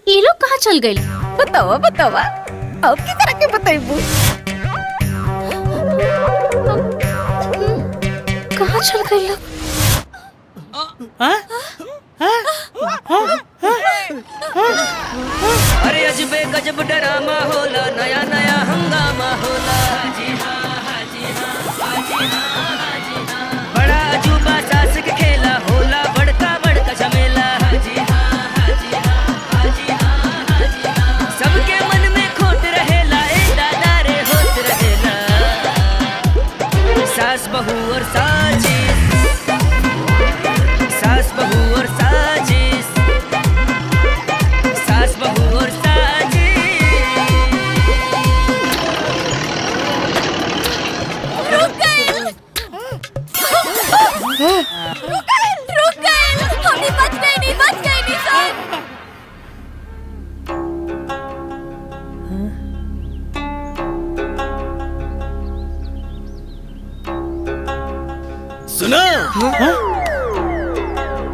ये लोग कहाँ चल गए? बतावा अब की तरह के बताइबू। कहाँ चल गए लोग? अरे अजबे गजब डरामा होला। नया नया हंगामा होला। बड़ा अजूबा सास के खेला होला। बड़का बड़का झमेला। सबके मन में खोट रहेला। ए दादा रे होत रहेला। सास बहू और साजिश। सास बहू और साजिश। सास बहू और साजिश। रुक गए हम बच गए नहीं सर। सुनो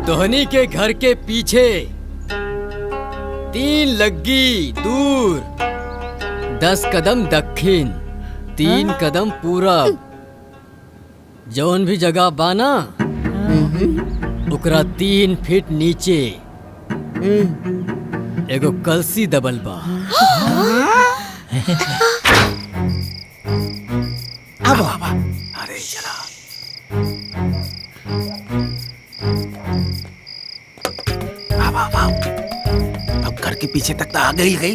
धोनी के घर के पीछे 3 लग्गी दूर 10 कदम दक्षिण 3 कदम पूरब जौन भी जगह बाना ओकरा 3 फीट नीचे एगो कलसी दबल बा। अब अरे चला अब घर के पीछे तक तो आ गई।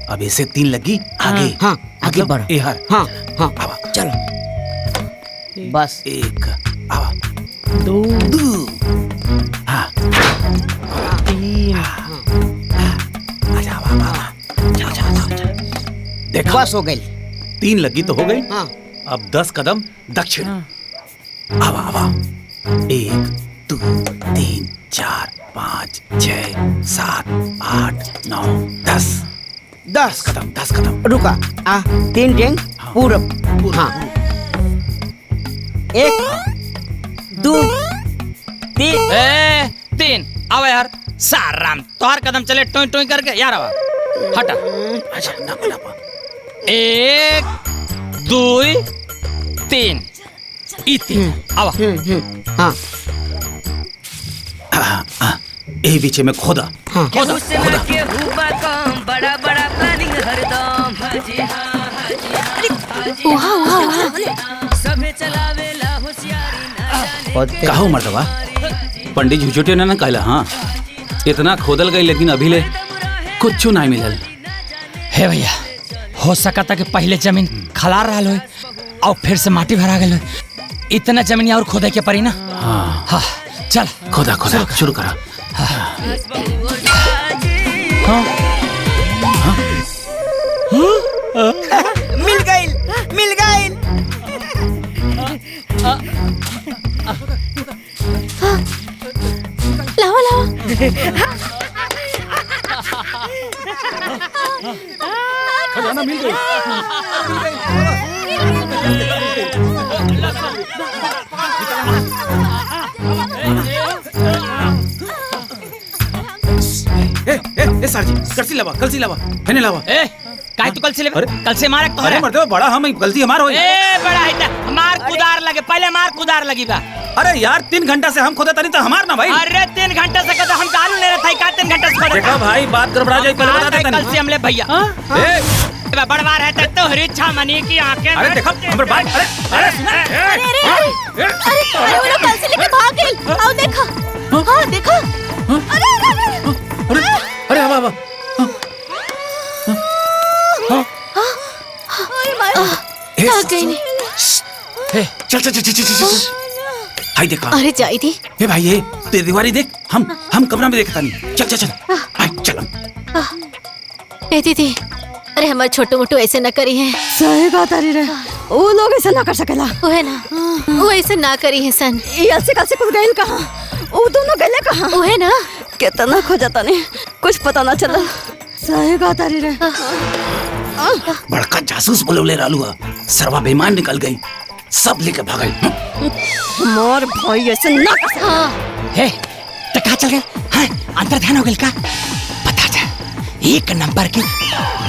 अब ऐसे 3 लगी आगे। हाँ आगे बढ़ो। एहर हाँ हाँ चलो बस 1 दो 3 देखा बस हो गई। 3 लगी तो हो गई। हाँ अब 10 कदम दक्षिण। आवा 1 2 3 4 5 6 7 8 9 10 कदम। रुका 3 टेंग पूरब। हाँ 1 2 3 अब यार साराम तोहर कदम चले टोई टोई करके यार आवा हटा। अच्छा ना बोला 1 2 3 ई 3 आवा। हाँ ए बीच में खोदा। खोदा बड़ा बड़ा प्लानिंग हरदम सभे चलावेला होशियारी कहो मर्दवा पंडित झुझुटे ना कहला। हाँ इतना खोदल गई लेकिन अभी ले कुछ नहीं मिलल। हे भैया हो सका था कि पहले जमीन खलार रहा हो और फिर से माटी भरा गई। इतना जमीन और खोदे के पड़ी ना। हाँ चल खोदा शुरू करा। मिल गई। लाओ खजाना मिल गई। ए सर जी कलसी लावा मैंने लावा। ए काहे तू कलसी ले कलसी मारे तो अरे मर्दवा बड़ा हम गलती हमार होई। ए बड़ा है हमार कुदार लगे पहले मार कुदार लगी बा। अरे यार 3 घंटा से हम खोदा तनी तो हमार ना भाई। अरे 3 घंटे से कहता हम गाड़ी ले रहे थे का 3 घंटे से खोदा। देखा भाई बात गड़बड़ा जाए पहले बता दे तनी। कलसी हमले भैया ए बड़वा रहता तो हरी छा मनी की आंखें। अरे देखो हमर बात अरे अरे वो लोग कलसी लेके भाग गए। आओ देखो हाँ देखो। अरे आवा चल हाय देखा। अरे जाई थी। ए भाई ये तेरी दीवारी देख। हम कमरा में देखता नहीं। चल हाय चल। ए दीदी अरे हमारे छोटू मोटू ऐसे न करी है। सही बात अरे रे वो लोग ऐसे ना कर सकेला। वो है ना वो ऐसे ना करी है सन। ये ऐसे कैसे कुछ गए कहाँ? वो दोनों गए कहाँ? वो है ना कितना खोजता नहीं कुछ पता ना चला। सही बात अरे रे बड़का जासूस बोले रालू सरवा बेईमान निकल गई सब लेके भाग गई। मोर भाई ऐसे ना कर सकता। हे तो कहाँ चल गए? हाँ अंदर ध्यान हो गया का? पता जा 1 नंबर की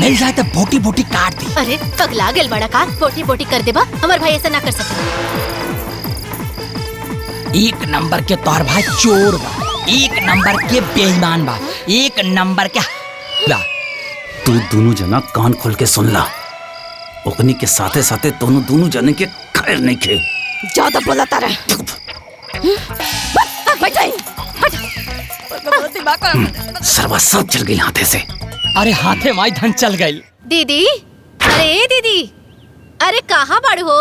मिल जाए तो बोटी बोटी काट दी। अरे पगला गल बड़ा का बोटी बोटी कर दे बा। हमार भाई ऐसा ना कर सकता। 1 नंबर के तोहर भाई चोर बा। 1 नंबर के बेईमान बा। 1 नंबर के तू दोनों जना कान खोल के सुन ला। ओकनी के साथे साथे दोनों जने के खैर नहीं खे। ज्यादा बोलता रहे। सरवा सब चल गई हाथे से। अरे हाथे माई धन चल गई। दीदी अरे दीदी अरे कहाँ बड़ हो?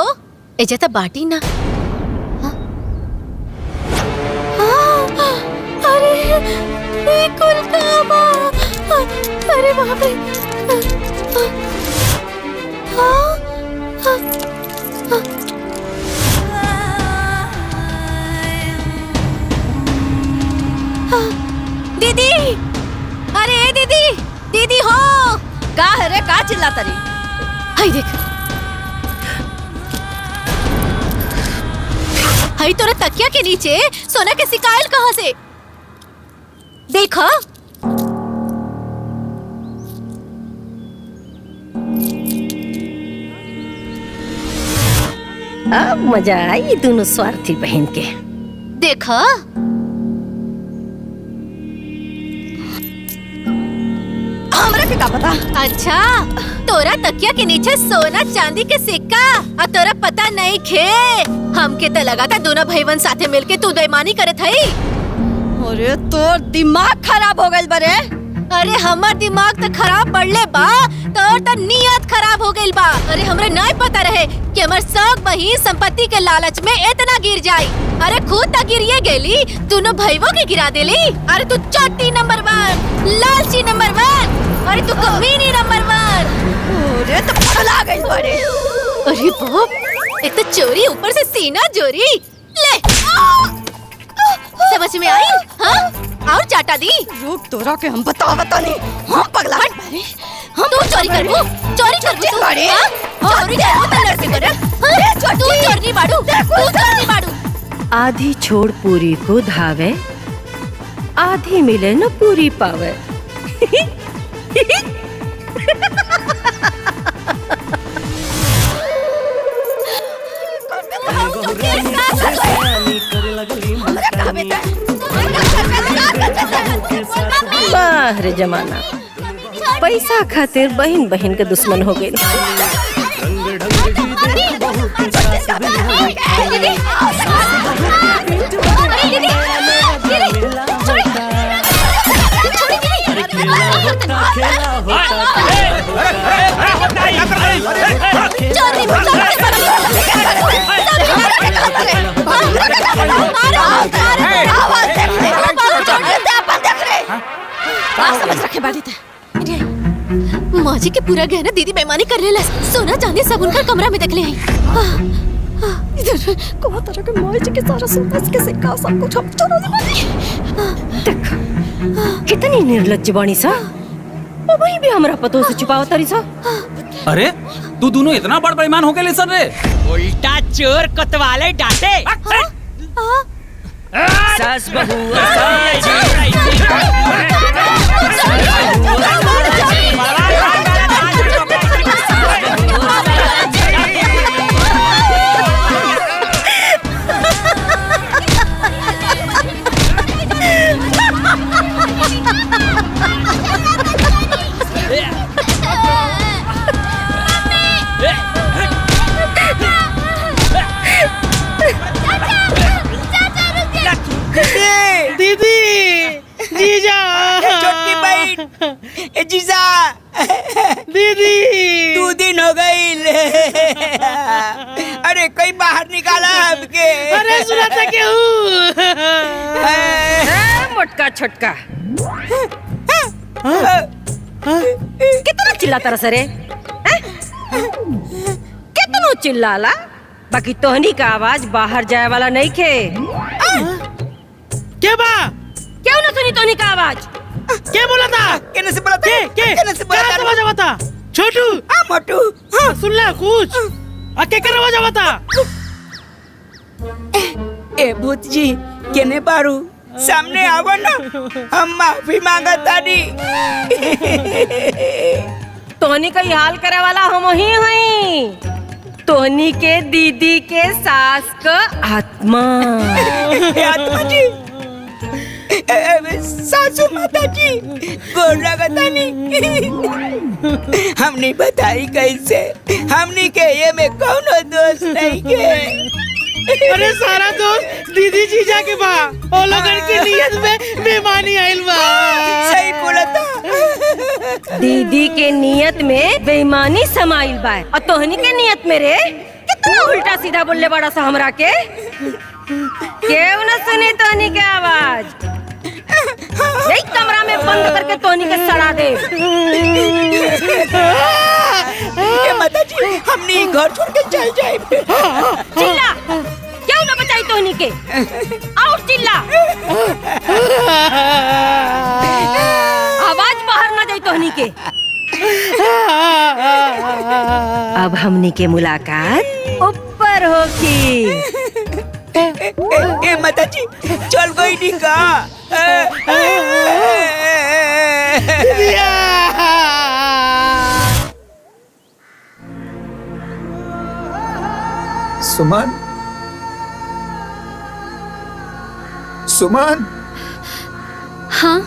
एजा तो बाटी ना। अरे ये कुल कामा। अरे बाप रे दीदी अरे दीदी हो का है रे का चिल्लाता रही? हाय देख हाय तोरा तकिया के नीचे सोना के सिकाइल कहाँ से? देखो अब मजा आई दोनों स्वार्थी बहन के। देखा हमरा के का पता। अच्छा तोरा तकिया के नीचे सोना चांदी के सिक्का और तोरा पता नहीं खे। हमके तो लगा था दोनों भाईवन साथे मिलके तू बेईमानी करे थई। अरे तोर दिमाग खराब हो गइल बरे। अरे हमार दिमाग तो खराब पड़ले बा, तोर तो नियत खराब हो गइल बा। अरे हमरे नहीं पता रहे कि हमर सब बहिन संपत्ति के लालच में इतना गिर जाई। अरे खुद तक गिरिए गेली, दोनों भाईवों के गिरा देली। अरे तू चोटी नंबर 1, लालची नंबर 1, अरे तू कमीनी नंबर 1। अरे तो पगला गइल बरे। अरे बाप, एक तो चोरी ऊपर से सीना चोरी। ले समझ में आई? हाँ और चाटा दी। रुक तोरा के हम बतावता नहीं। हाँ पगला बारे। तू चोरी करबू तू बाड़े। चोरी करबू तो लड़के करे। तू चोरी बाड़ू, तू चोरी बाड़ू। आधी छोड़ पूरी को धावे, आधी मिले न पूरी पावे। वाह रे जमाना, पैसा खातिर बहन बहन के दुश्मन हो गई। समझ रखे बाड़ी थे। माजी के पूरा गहना दीदी बेईमानी कर लेला। सोना चांदी सब उनका कमरा में देख ले आई। इधर को तरह के माई जी के सारा सोना के सिक्का सब कुछ हम चोरा ले। देख कितनी निर्लज्ज बानी सा। वही भी हमरा पतो से छुपाव तरी सा। अरे तू दोनों इतना बड़ बेईमान हो गए सर रे। उल्टा चोर कोतवाले डांटे। सास बहू दीदी जीजा छोटकी बहन ए जीजा दीदी 2 दिन हो गई। अरे कोई बाहर निकाला हमके। अरे सुना था क्यों? मोटका छोटका कितना चिल्लाता रहा सरे? कितना चिल्लाला, बाकी तोहनी का आवाज बाहर जाए वाला नहीं खे। क्या बा? क्यों ना सुनी तोहनी का आवाज? क्या बोला था? कहने से बोला था? कहने से बोला था? क्या आवाज आवा था? छोटू मोटू सुन ला कुछ। क्या कर आवाज आवा था? ए भूत जी केने बारू सामने आवो ना, हम माफी मांगा तानी। तोहनी का हाल करे वाला हम ही हई। तोहनी के दीदी के सास का आत्मा। आत्मा जी, सासू माता जी गोर लगतानी। हमने बताई कैसे? हमने के ये में कौनो दोस्त नहीं के। अरे सारा दोस्त दीदी जीजा के बा। ओ लोगन की नियत में बेईमानी आइल बा। सही बोला था। दीदी के नियत में बेईमानी समाइल बा और तोहनी के नियत में रे कितना उल्टा सीधा बोलले बड़ा सा हमरा के। क्यों न सुनी तोहनी के आवाज? यही कमरा में बंद करके तोहनी के सड़ा दे। माता जी हमने घर छोड़ के चल जाए। चिल्ला, क्यों न बचाई तोहनी के? और चिल्ला, आवाज बाहर न जाए तोहनी के। अब हमनी के मुलाकात ऊपर होगी। ए माता जी चल गई नी का। सुमन, सुमन। हाँ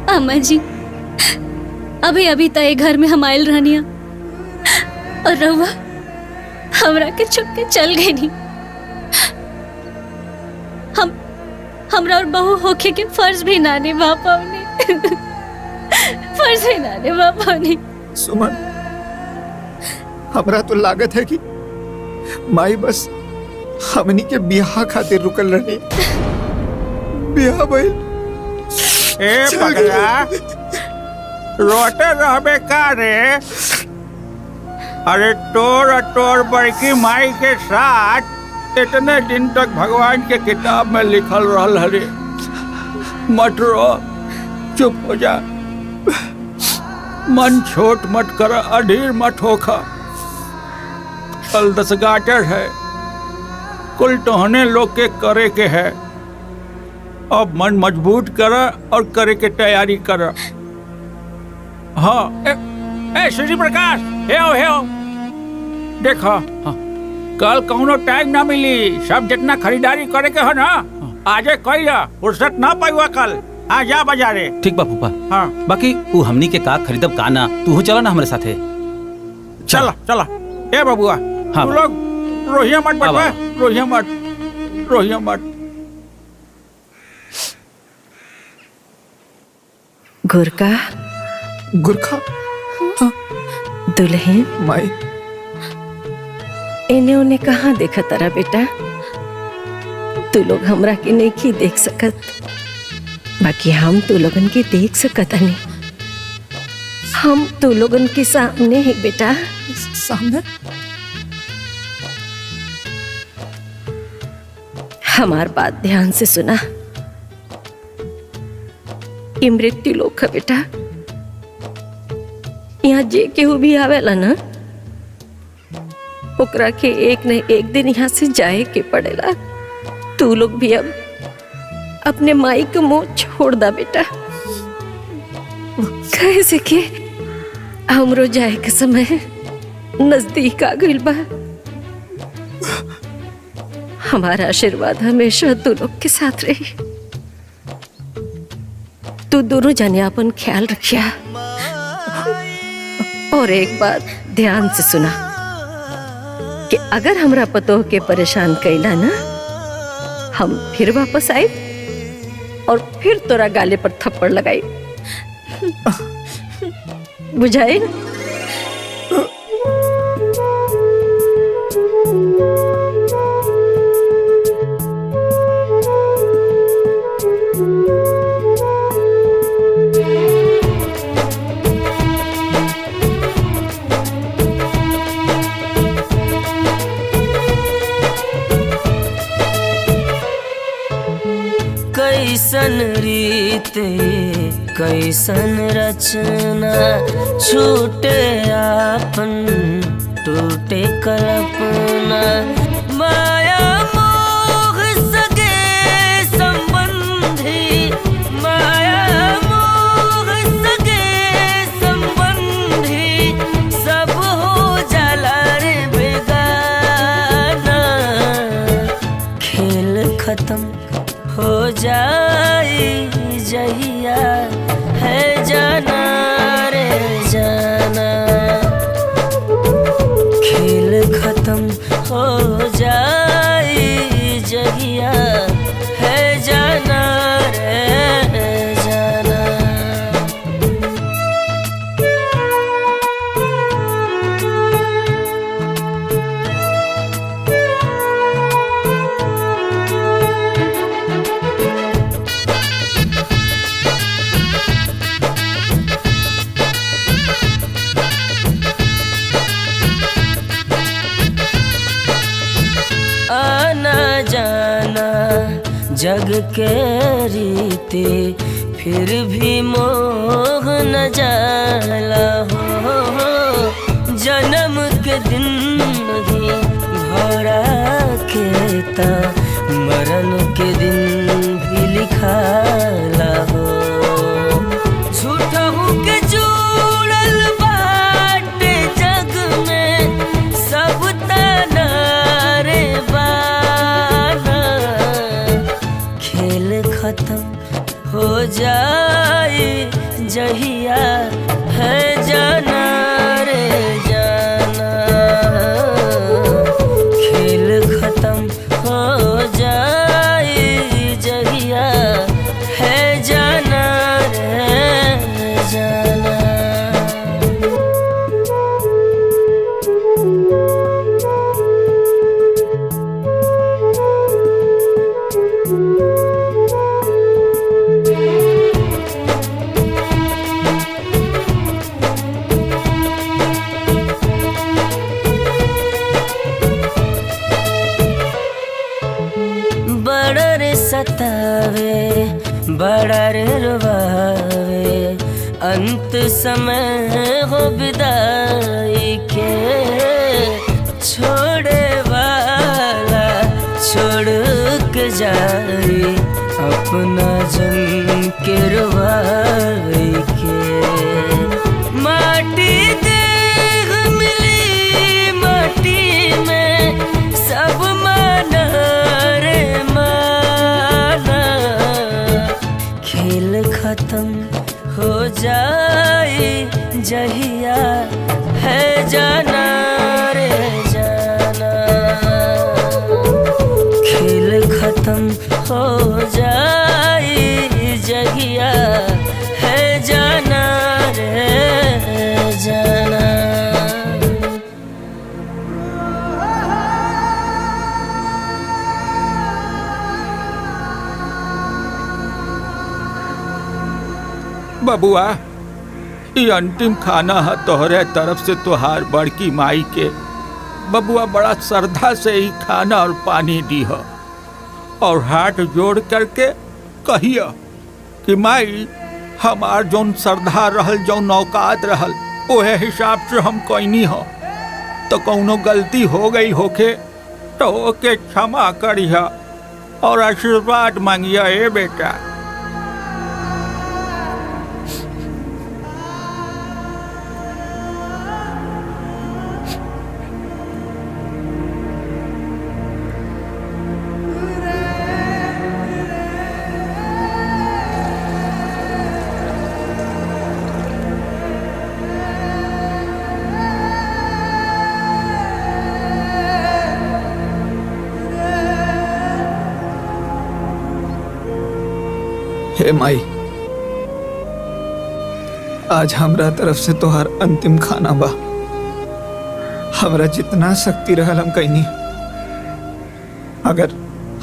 अम्मा जी, अभी अभी तय घर में हम आयल रहनिया और रवा हमरा के छुप के चल गई नहीं। हमरा और बहू होके के फर्ज भी ना निभा पाऊनी। फर्ज भी ना निभा पाऊनी। सुमन, हमरा तो लागत है कि माई बस हमनी के बियाह खातिर रुकल रही। बियाह भइल। ए पगला, रोते रहबे का रे? अरे तोर बड़की माई के साथ इतने दिन तक भगवान के किताब में लिखल रहल हरे। मत रो, चुप हो जा, मन छोट मत कर, अधीर मत होखा। कल 10 गाटर है, कुल टहने लोग के करे के है। अब मन मजबूत कर और करे के तैयारी कर। हाँ, ए सूर्य प्रकाश, हे हो देखो, हाँ। कल कौनो टाइम ना मिली, सब जितना खरीदारी करे के है ना आजे कइला, फुर्सत ना पाइवा कल। आ जा बाजारे। ठीक बा फूफा। हाँ, बाकी वो हमनी के का खरीदब का ना, तू चला ना हमारे साथे। चला ए बबुआ, हाँ, तू लोग रोहिया मत बटवा, रोहिया मत। गुरका दुल्हन माई, इन्हें उन्हें कहाँ देखा तारा बेटा? तू लोग हमरा के नहीं की देख सकत, बाकी हम तू लोगन के देख सकत नहीं। हम तू लोगन के सामने है बेटा। सामने? हमार बात ध्यान से सुना। ये मृत्यु लोक है बेटा। यहाँ जे केहू भी आवेला ना, ओकरा के एक न एक दिन यहाँ से जाए के पड़ेला। तू लोग भी अब अपने माई के मुंह छोड़ दा बेटा। कैसे कि हमरो जाए के समय नजदीक आ गइल बा। हमारा आशीर्वाद हमेशा तू लोग के साथ रही। तू दोनों जाने अपन ख्याल रखिया। और एक बात ध्यान से सुना कि अगर हमरा पतोह के परेशान कैला ना, हम फिर वापस आए और फिर तोरा गाले पर थप्पड़ लगाई। बुझाई ना? कैसन रीत कैसन रचना, छूटे आपन टूटे कल्पना। माया मोह सगे संबंधी, माया मोह सगे संबंधी, सब हो जाला रे बेगाना। खेल खत्म हो जाए जहिया है जाना रे जाना। खेल खत्म हो जाए जहिया है जाना रे जाना। जग के रीते फिर भी मोह न जाला हो, जन्म के दिन ही भरा केता मरण के दिन भी लिखाला हो। झूठा के जुड़ल बाटे जग में सब तना रे बाना, खेल खत्म हो जाए जहिया है जाना रे जाना, खेल खत्म हो जाए जहिया है जाना रे जाना। बड़ा रे सतावे बड़ा रे रुवावे, अंत समय हो विदाई के, छोड़े वाला छोड़ के जाए अपना जन के रुवाई के। माटी देह मिली माटी में सब माना रे माना, खेल खत्म हो जाए जहिया है जाना रे जाना, खेल खत्म हो जाए जहिया है जाना रे जाना। बबुआ ये अंतिम खाना है तोहरे तरफ से तोहार बड़की माई के। बबुआ बड़ा श्रद्धा से ही खाना और पानी दी है और हाथ जोड़ करके कहिया कि माई हमार जौन श्रद्धा रहल जौन औकात रहल ओहे हिसाब से हम कईनी हो, तो कौनो गलती हो गई होके तो ओके क्षमा करिया और आशीर्वाद मांगिया ए बेटा। हे माई, आज हमरा तरफ से तोहार अंतिम खाना बा। हमरा जितना शक्ति रहल हम कईनी, अगर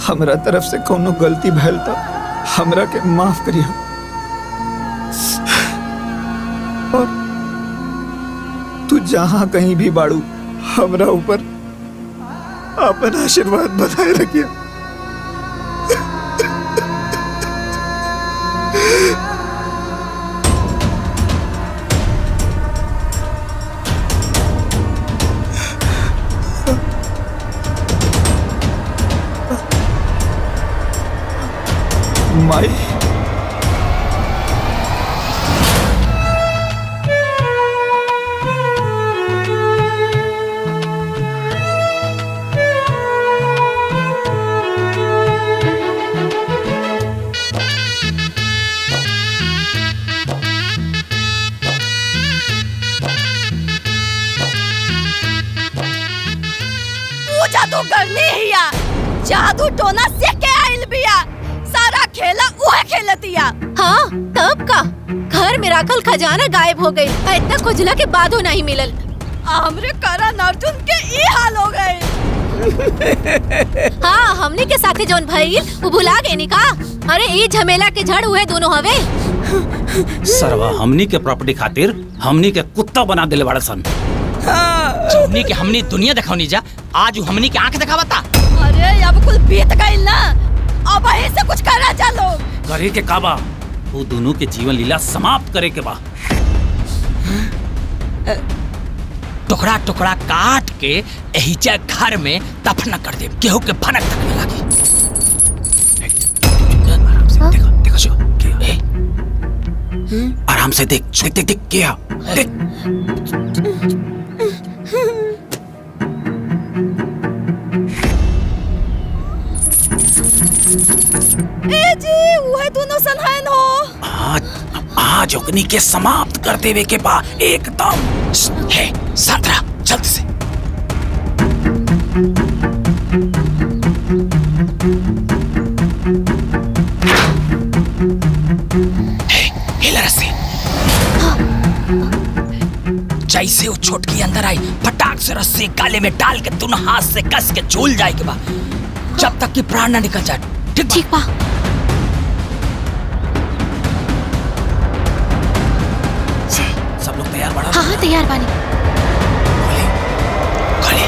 हमरा तरफ से कोनो गलती भइल तो हमरा के माफ करिया और तू जहां कहीं भी बाड़ू हमरा ऊपर अपन आशीर्वाद बनाए रखिया। माई जादू करनी हिया, जादू टोना से के आइल बिया, सारा खेला उहे खेलतिया। हाँ तब का घर में राखल खजाना गायब हो गई, इतना खुजला के बादो नहीं मिलल। हमरे करण अर्जुन के ई हाल हो गए। हाँ हमने के साथे जौन भइल वो भुला गए नी का? अरे ये झमेला के जड़ हुए दोनों हवे। सरवा हमनी के प्रॉपर्टी खातिर हमनी के कुत्ता बना देले बड़ा सन। हमनी के हमनी दुनिया दिखावनी जा, आज हमनी के आंख दिखावता। अरे अब कुल बीत गइल ना, अब ऐसे कुछ करा चलो। करे के काबा वो दोनों के जीवन लीला समाप्त करे के बा। टुकड़ा टुकड़ा काट के एहिचा घर में दफन कर दे, केहू के भनक तक न लागे। देखो शिव, आराम से देख देख देख, देख क्या देख। ए जी वह दोनों सनहन हो। आज अग्नि के समाप्त कर देवे के बा एकदम। है सात्रा जल्द से। हिला रस्सी। जैसे वो छोटकी अंदर आई फटाक से रस्सी गाले में डाल के दोनों हाथ से कस के झूल जाए के बा, जब तक कि प्राण न निकल जाए। ठीक बा। सब लोग तैयार बड़ा? हाँ तैयार बानी। खोले।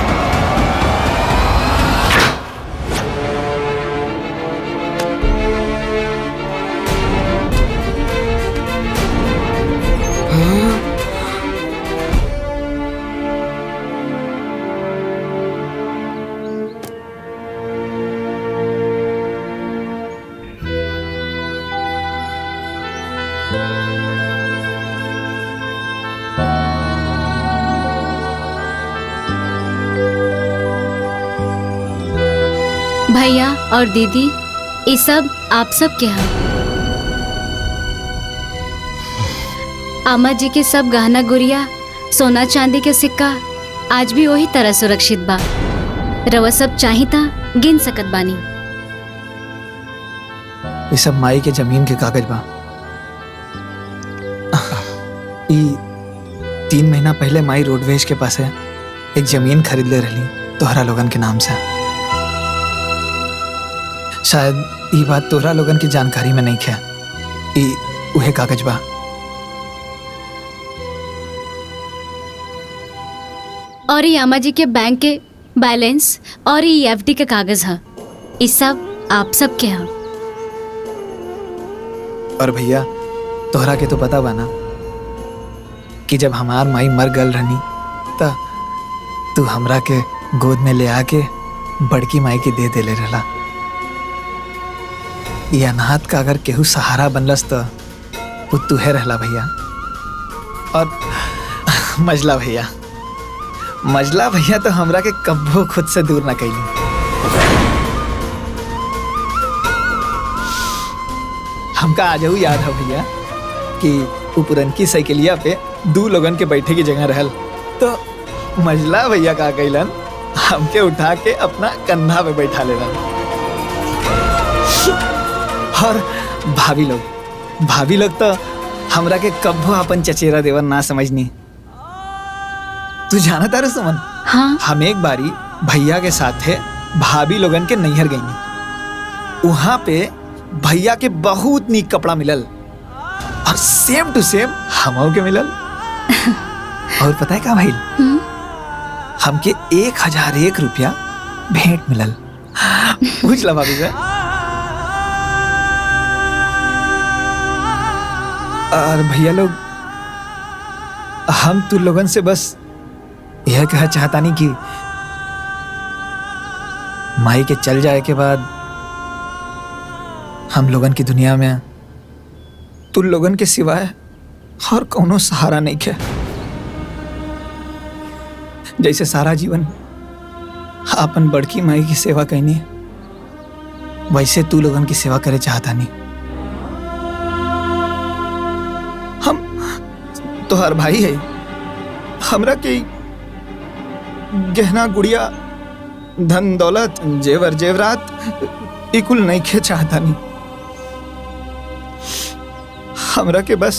भैया और दीदी ये सब आप सब के हैं। अम्मा जी के सब गहना गुड़िया सोना चांदी के सिक्का आज भी वही तरह सुरक्षित बा। रवा सब चाही ता गिन सकत बानी। ये सब माई के जमीन के कागज बा। ई 3 महीना पहले माई रोडवेज के पास है एक जमीन खरीद ले रही तोहरा लोगन के नाम से। शायद ये बात तोहरा लोगन की जानकारी में नहीं है। ई उहे कागज बा। और ये अम्मा जी के बैंक के बैलेंस और ये FD के कागज है। ये सब आप सब के हैं। और भैया तोहरा के तो पता बा ना कि जब हमार माई मर गल रहनी ता तू हमरा के गोद में ले आके बड़की माई के दे देले रहला। ये अनाथ का अगर केहू सहारा बनलस तो वो तुहे रहला भैया। और मजला भैया तो हमरा के कब्बो खुद से दूर ना कैली। हमका आजहू याद है भैया कि वो पुरनकी साइकिलिया पे 2 लोगन के बैठे की जगह रहल तो मजला भैया का कैलन हमके उठा के अपना कंधा पे बैठा लेलन। और भाभी लोग तो हमरा के कब्बो अपन चचेरा देवर ना समझनी। तू जाना तारे सुमन? हाँ? हम एक बारी भैया के साथ भाभी लोगन के नैहर गईनी। वहां पे भैया के बहुत नीक कपड़ा मिलल और सेम टू सेम हमों के मिलल। और पता है क्या भाई, हमके 1001 रुपया भेंट मिलल। पूछ ला भाभी से। और भैया लोग हम तू लोगन से बस यह कहा चाहता नहीं कि माई के चल जाए के बाद हम लोगन की दुनिया में तू लोगन के सिवाय और कोनो सहारा नहीं है। जैसे सारा जीवन अपन बड़की माई की सेवा करनी वैसे तू लोगन की सेवा करे चाहता नहीं। हम तोहर भाई है, हमरा के गहना गुड़िया धन दौलत जेवर जेवरात इकुल नहीं खे चाहता नहीं। हमरा के बस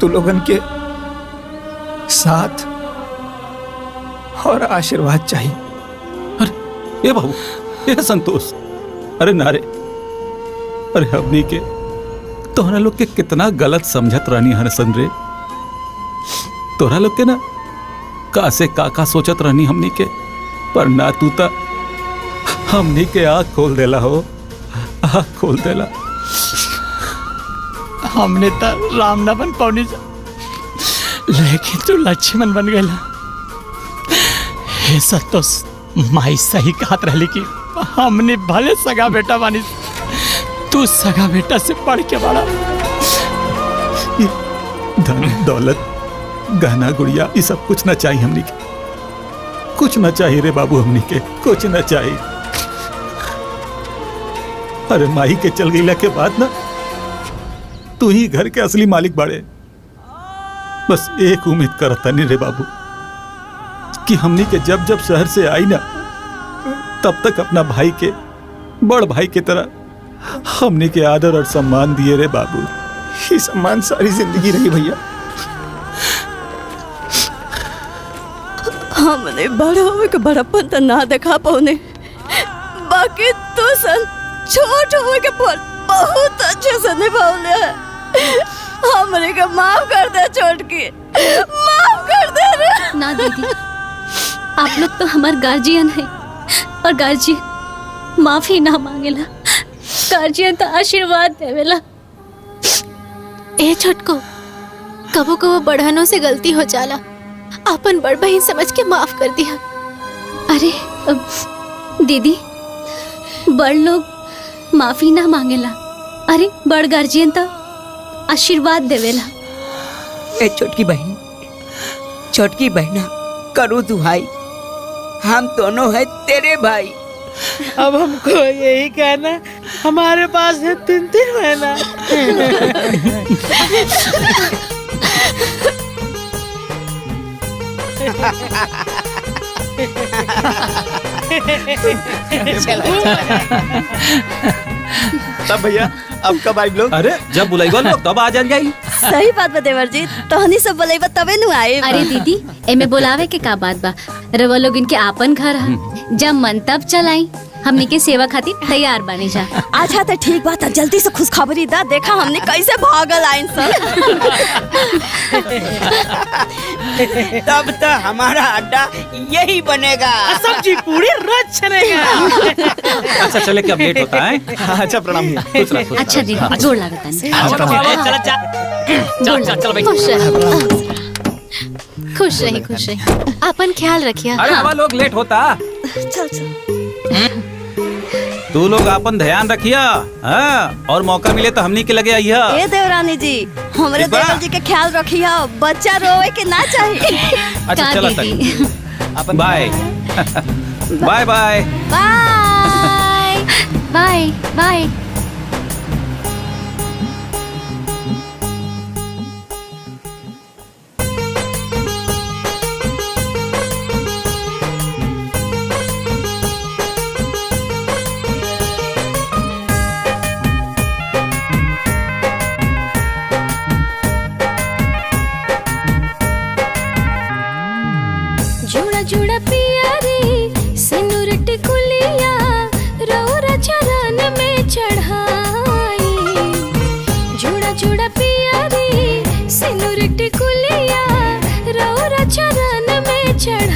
तू लोगन के साथ और आशीर्वाद चाहिए। अरे ये बाबू, ये संतोष, अरे नारे, अरे हमनी के तोहरा लोग के कितना गलत समझत रहनी हरसन रे। तोहरा लोग के ना का से का सोचत रहनी हमनी के, पर ना तू ता हमनी के आँख खोल देला हो, आँख खोल देला। हमने तो राम न बन पौनी जा, लेकिन तू लक्ष्मण बन गया। हे संतोष, माई सही कहत रहली कि हमने भले सगा बेटा बानी, तू सगा बेटा से पढ़ के बड़ा। धन दौलत गहना गुड़िया ये सब कुछ ना चाहिए हमनी के, कुछ ना चाहिए रे बाबू, हमनी के कुछ ना चाहिए। अरे माही के चल गईला के बाद ना तू ही घर के असली मालिक बाड़े। बस एक उम्मीद करता नहीं रे बाबू कि हमनी के जब जब शहर से आई ना तब तक अपना भाई के, बड़ भाई की तरह हमनी के आदर और सम्मान दिए रे बाबू। ये सम्मान सारी जिंदगी रही भैया। हमने बड़ा होवे के बड़प्पन तो ना देखा पौने, बाकी तू सन छोट होवे के बहुत अच्छे से निभावले है। हमरे के माफ कर दे छोटकी, माफ कर दे रे। ना दीदी, आप लोग तो हमारे गार्जियन है और गार्जियन माफी ना मांगेला, गार्जियन तो आशीर्वाद देवेला। ए छोटको, कबो कबो बढ़ानों से गलती हो जाला, अपन बड़ बहन समझ के माफ कर दिया। अरे दीदी, बड़ लोग माफी ना मांगेला, अरे बड़ गार्जियन तो आशीर्वाद देवेला। ए छोटकी बहन, छोटकी बहना करो दुहाई, हम दोनों है तेरे भाई। अब हमको यही कहना, हमारे पास है 3-3 महीना। तब भैया अब कब आई लोग? अरे जब बुलाईबा लोग तब आ जाई। सही बात बा देवर जी, तोहनी सब बोलेबा तबे नु आए। अरे दीदी, एमे बुलावे के का बात बा, रवा लोग इनके आपन घर है, जब मन तब चलाई, हमनी के सेवा खातिर तैयार बानी जा। अच्छा तो ठीक बात है, जल्दी से खुशखबरी दा, देखा हमने कैसे भागल आइन सब। तब तो हमारा अड्डा यही बनेगा। सब्जी पूरी रच चलेगा। अच्छा चले कि अब लेट होता है। अच्छा प्रणाम भैया। अच्छा दीदी, जोर लागता है। खुश रही, खुश रही, अपन ख्याल रखिया। अरे हवा लोग लेट होता। चल चल। तू लोग अपन ध्यान रखिया, हाँ? और मौका मिले तो हमनी के लगे आइया। ए देवरानी जी, हमरे देवर जी के ख्याल रखिया, बच्चा रोए के ना चाहिए। अच्छा चला तक। Bye bye bye bye bye bye. जुड़ा जुड़ा पिया रे सिनुर टिकुलिया, रौरा चरण में चढ़ाई। जुड़ा जुड़ा पिया रे सिनुर टिकुलिया, रौरा चरण में चढ़ाई।